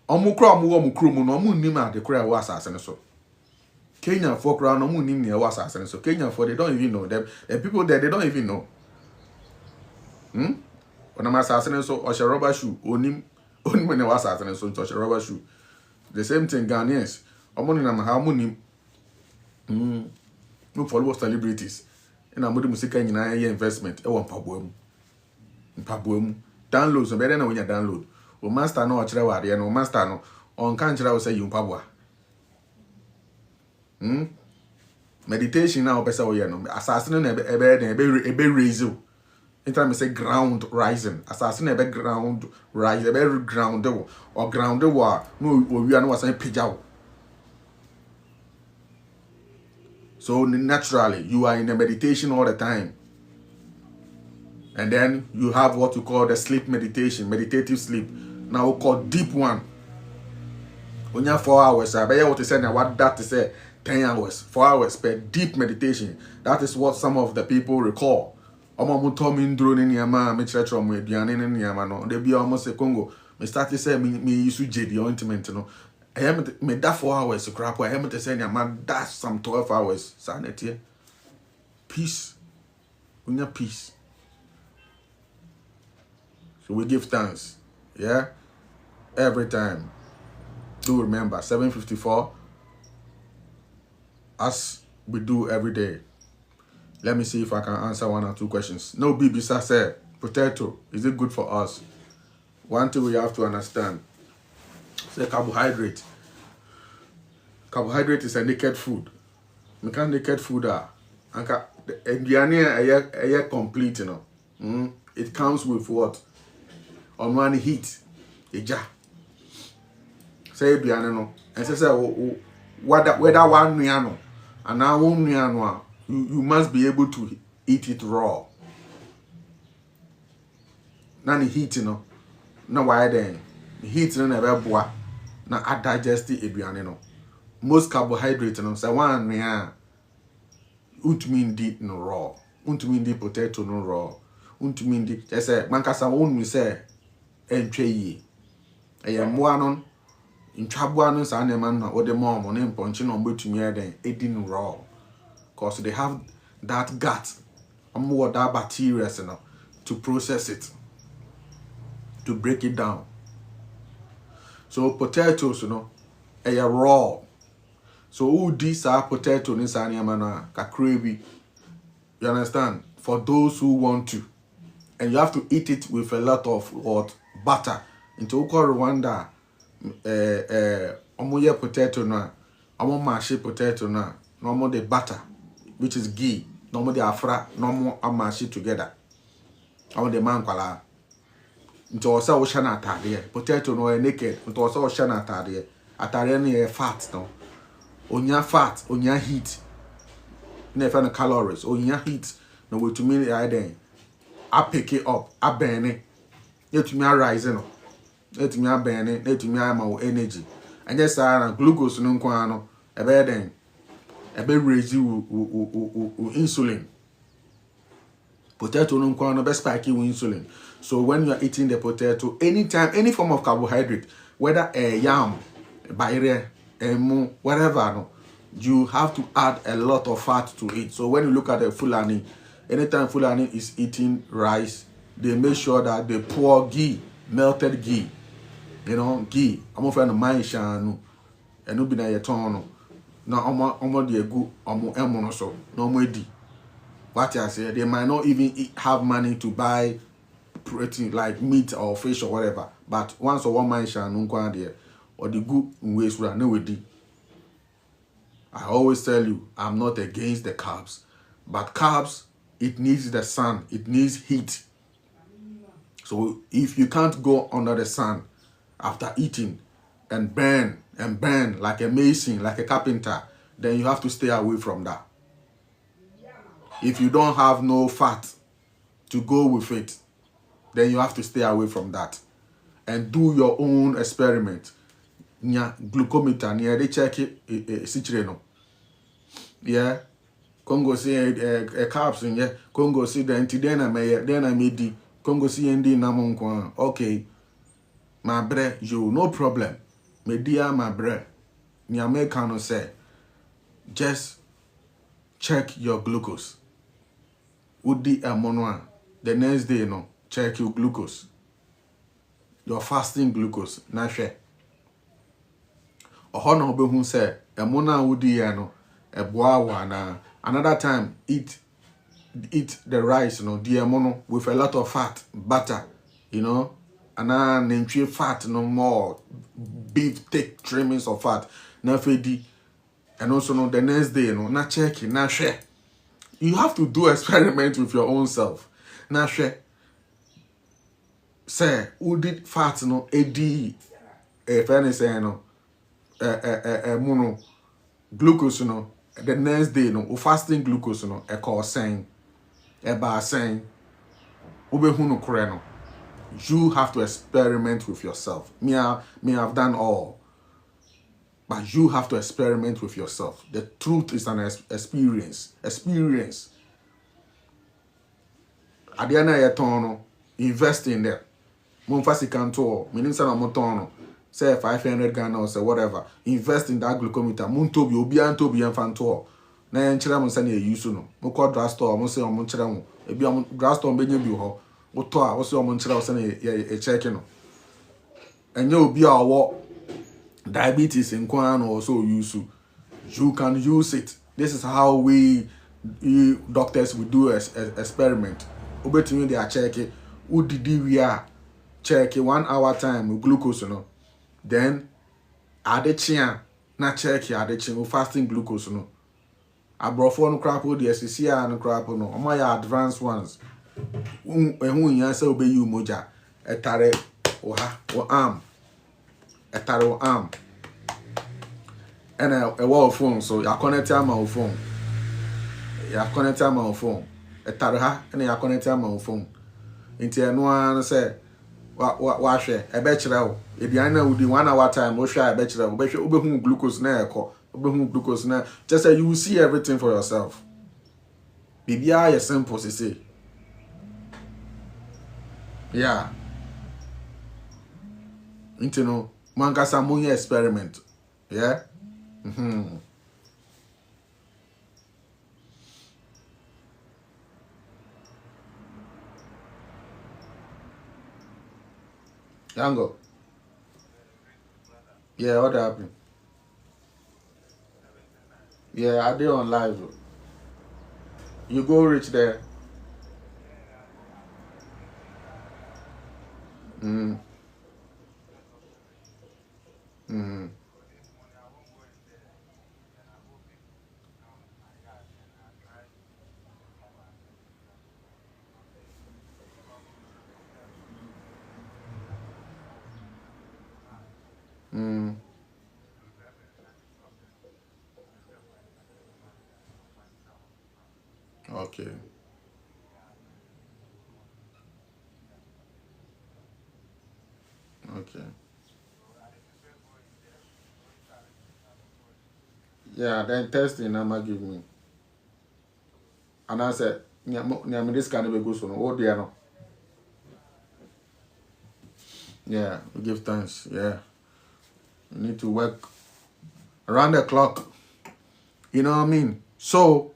Omukro mu no mu nim ade kra wa assassin so. Kenya for kra no mu nim ne wa assassin so. Kenya for they don't even know them. The people there they don't even know. When I'm assassin so o she rubber shoe onim ne wa assassin so o she rubber shoe. The same thing Ghanaians. Omoni na ha mu nim. No follow celebrities. And I'm with music and investment. I want Pabuum. Download so better than when you download. O master no achira no master no on can't say you pabua. Meditation now pesa we no assassin ebe raise you. Anytime I say ground rising, assassin ebe ground rise, ebe ground or ground wa no we are no was pijao. So naturally, you are in a meditation all the time. And then you have what you call the sleep meditation, meditative sleep. Now we call deep one. When you have 4 hours, I bet what to say now what that is 10 hours, 4 hours per deep meditation. That is what some of the people recall. Omo told me drone in Yama, me church from in Yama no. They be almost a Congo. Me start to say me use the ointment, you know. I am me that 4 hours to crap. I am to say man that's some 12 hours. Sanity. Peace. We need peace. So we give thanks. Yeah? Every time. Do remember 7:54 as we do every day. Let me see if I can answer 1 or 2 questions. No, Bibisa said, potato, is it good for us? One thing we have to understand. Say carbohydrate. Carbohydrate is a naked food. We can't naked food anka a complete, you know. It comes with what? On one heat. Eja. Say biane no. And say whether one nuano and now one nuano, you must be able to eat it raw. Nani heat, you know. No why then. Heat no never boa. Na I digest the aduane no. Most carbohydrates no say one nua untumi ndi no raw. Untumi ndi potato no raw. Untumi ndi say mankasa wonmi say entwe yi. Eye mmoa no ntwaboa no sa na man na wo de mom no mponchi no mbetumi eden edi no raw. Cause they have that gut. What that bacteria to process it. To break it down. So potatoes, they are raw. So who these are potato ni sa na kakrebi. You understand? For those who want to. And you have to eat it with a lot of what? Butter. Into Rwanda, omoye potato na, omo mashi potato na, no the butter, which is ghee, no the afra, no amashi together. Omo the man kwala. Into osa oshana atade. Potato no naked. Into osa oshana atade. Atade ni fat no. Onya fat, onya heat. Never no calories. Onya heat. No way to me then. I pick it up. I burn it. You to me rise no. Let me burn it. Let me my energy. And just glucose no kwano. E be then. ebe raise you insulin. Potato no kwa no be spike you insulin. So when you are eating the potato, anytime, any form of carbohydrate, whether a yam, baire, whatever, no, you have to add a lot of fat to it. So when you look at the Fulani, anytime Fulani is eating rice, they make sure that they pour ghee, melted ghee, ghee. I'm offering a mine shanu, and no be na yeton. Now omo de egu omo emo so no mo edi. What I say, they might not even have money to buy protein like meat or fish or whatever. But once or one man shall know there or the good ways we are no with. I always tell you, I'm not against the carbs, but carbs, it needs the sun, it needs heat. So if you can't go under the sun after eating and burn like a mason, like a carpenter, then you have to stay away from that. If you don't have no fat to go with it, then you have to stay away from that and do your own experiment. Nya glucometer, nya they check it, no. Yeah, Kongo see carbs in yeah. Kongo see the then I made the Kongo see ndi namon. Okay, my bre, you no problem. Me dear my bre, nya Americano say, just check your glucose. Udi monwa. The next day, no, check your glucose. Your fasting glucose, na share. Or no be who say, mona udi no, boa na. Another time, eat the rice, dear mono, with a lot of fat, butter, and then fat no more, beef thick trimmings of fat, na fedi, and also no the next day, na check, na share. You have to do experiment with your own self. Na share. Say, who did fat no edi if any say no mono glucose no the next day no fasting glucose no call saying eba saying ube no kore no. You have to experiment with yourself. Me have done all, but you have to experiment with yourself. The truth is an experience. At the end of your turn, invest in them. Monfasi canto, meaning sana motono, say 500 Ghana or say whatever. Invest in that glucometer. Muntobi, obi and fanto. Na enchira mo sani use no. Mo call drugstore, mo say mo nchira mo. Ebi am drugstore benye bi ho. Wo to a wo say mo nchira wo sani e check no. Enye obi a wo diabetes nkwa no also use. You can use it. This is how we doctors will do experiment. Obetumi they are check it. Who did we are check 1 hour time with glucose, Then adechia na check adechia fasting glucose, Abrofo no crap the SCCA no crap no. Oma ya advanced ones. Ehun yan say obey you moja. Etare o arm. Etare o arm. And a wall phone, so you connect my phone. You connect my phone. Etare ha and you connect my phone. Into no one say wash a bachelor. If you know the 1 hour time, we share a bachelor, obehu glucose na eko, obehu glucose na. Just say you will see everything for yourself. Bibia is simple to say. Yeah. Into no mankasa money experiment. Yeah. Yango. Yeah, what happened? Yeah, I did on live. You go reach there. Okay. Yeah, then testing Nama give me. And I said, this kind of go so oh dear no. Yeah, we give thanks. Yeah. We need to work around the clock. You know what I mean? So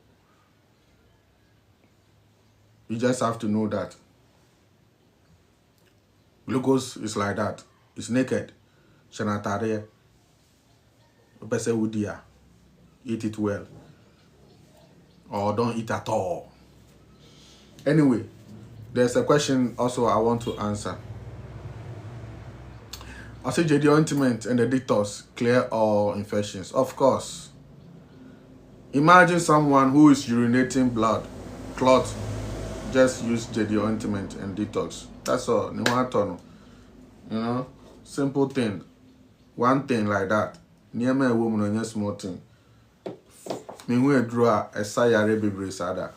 you just have to know that glucose is like that. It's naked. Shanatare. Udia. Eat it well. Or don't eat at all. Anyway, there's a question also I want to answer. I say the ointment and the detox clear all infections. Of course. Imagine someone who is urinating blood, clot, just use JD ointment and detox. That's all. You know, simple thing. One thing like that. Near me a woman on your small thing. Me who draw a sayare baby sada.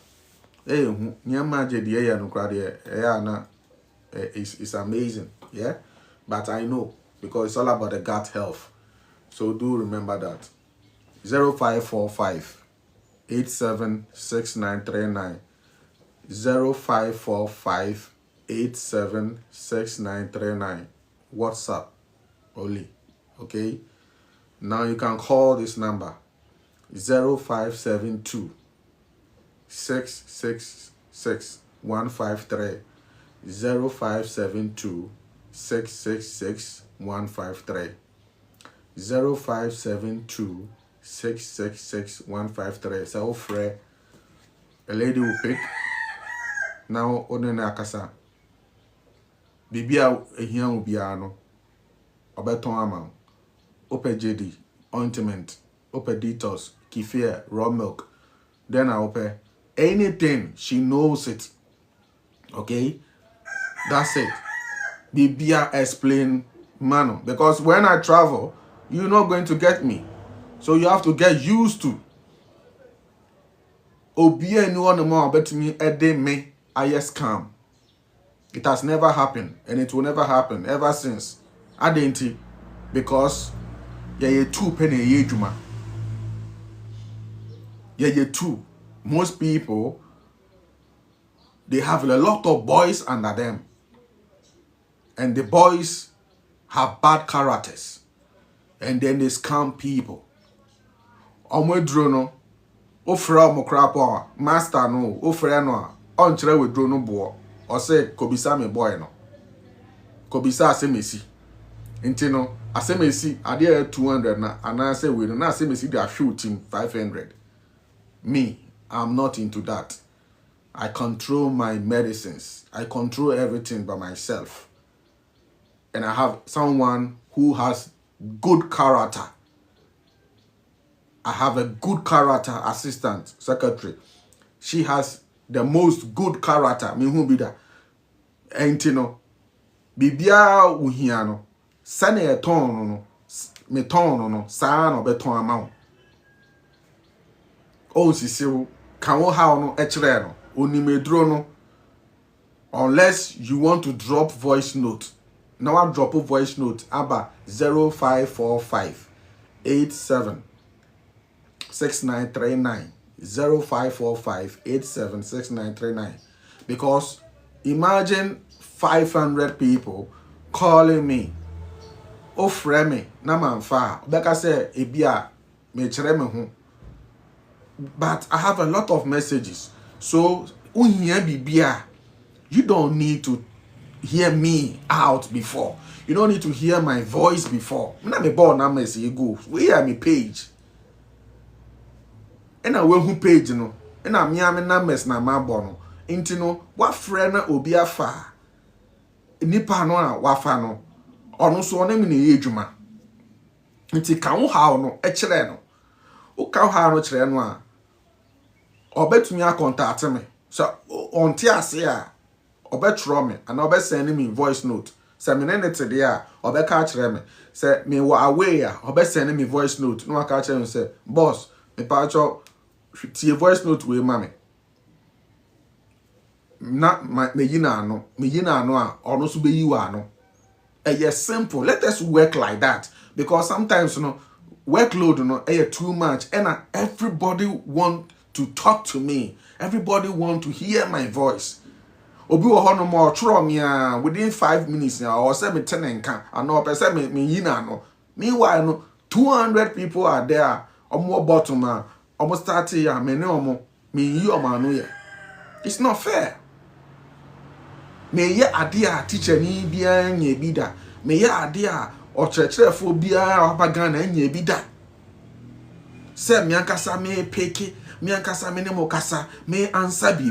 Hey, near my JD no crowd here. It's amazing. Yeah. But I know because it's all about the gut health. So do remember that. 0545 876939 0545 876939 WhatsApp only. Okay, now you can call this number 0572 666 153 0572 666 153 0572 666 153. So free. A lady will pick. Now onene akasa. Bibia ehia obia no. Obeton ama. Ope JD ointment, ope detox, kefir, raw milk. Then I ope anything, she knows it. Okay? That's it. Bibia explain mano. Because when I travel, you're not going to get me. So you have to get used to. Obia anyone more bet me a day me I scam. It has never happened and it will never happen ever since. I didn't because yeah 2 penny ye juma. Yeah 2. Most people they have a lot of boys under them. And the boys have bad characters. And then they scam people. Omwedro no ofra omokrapo master no ofra no onkyere wedro no bo o say kobisa me boy no kobisa asemesi nti no asemesi ade 200 na anase we no na asemesi dey shoot him 500. Me, I'm not into that. I control my medicines. I control everything by myself. And I have someone who has good character. I have a good character assistant, secretary. She has the most good character. Me who be that? Entino. Bibia uhiano. Sane e ton no. Me ton no. Sa no be ton amount. Oh sisiu. Kan wo ha no echre no. Oni medro no. Unless you want to drop voice note. Now I drop a voice note. Aba 0545 87 6939 0545 87 6939. Because imagine 500 people calling me. Ofre me na manfa. Beka say ebia me chere me ho. But I have a lot of messages. So unhia bibia. You don't need to hear me out before. You don't need to hear my voice before. Na me born na message go. We hear me page. And I will who page no. And I me na mess na ma bono. Inti no wa frɛ na obi afa. Nipa no a wafa no. Ono so na me na ye adwuma. Inti kan wo ha no e kyerɛ no. O kan ha no kyerɛ no a obetumi a contact me. So onti ase a obetro me and obesend me voice note. Say me nene te dey a obeka kyerɛ me. Say me wa away a obesend me voice note. No aka kyerɛ me say boss me pa cho tie voice note we ma me. Na me yina ano a ono so be yi wa ano. Yes, simple. Let us work like that because sometimes you know workload no too much, and everybody want to talk to me. Everybody want to hear my voice. Obi wo ho no more tro me within 5 minutes now or say me ten nka and person me yina no. Meanwhile no 200 people are there. Omo bottom omo start here me ne omo me yi omo anu ye. It's not fair. Me ye ade a teacher ni bia nya bi da. Me ye ade a ochrecherefo bia obagan na nya bi da. Se me ankasa me peke, me ankasa me ne mo kasa, me answer bi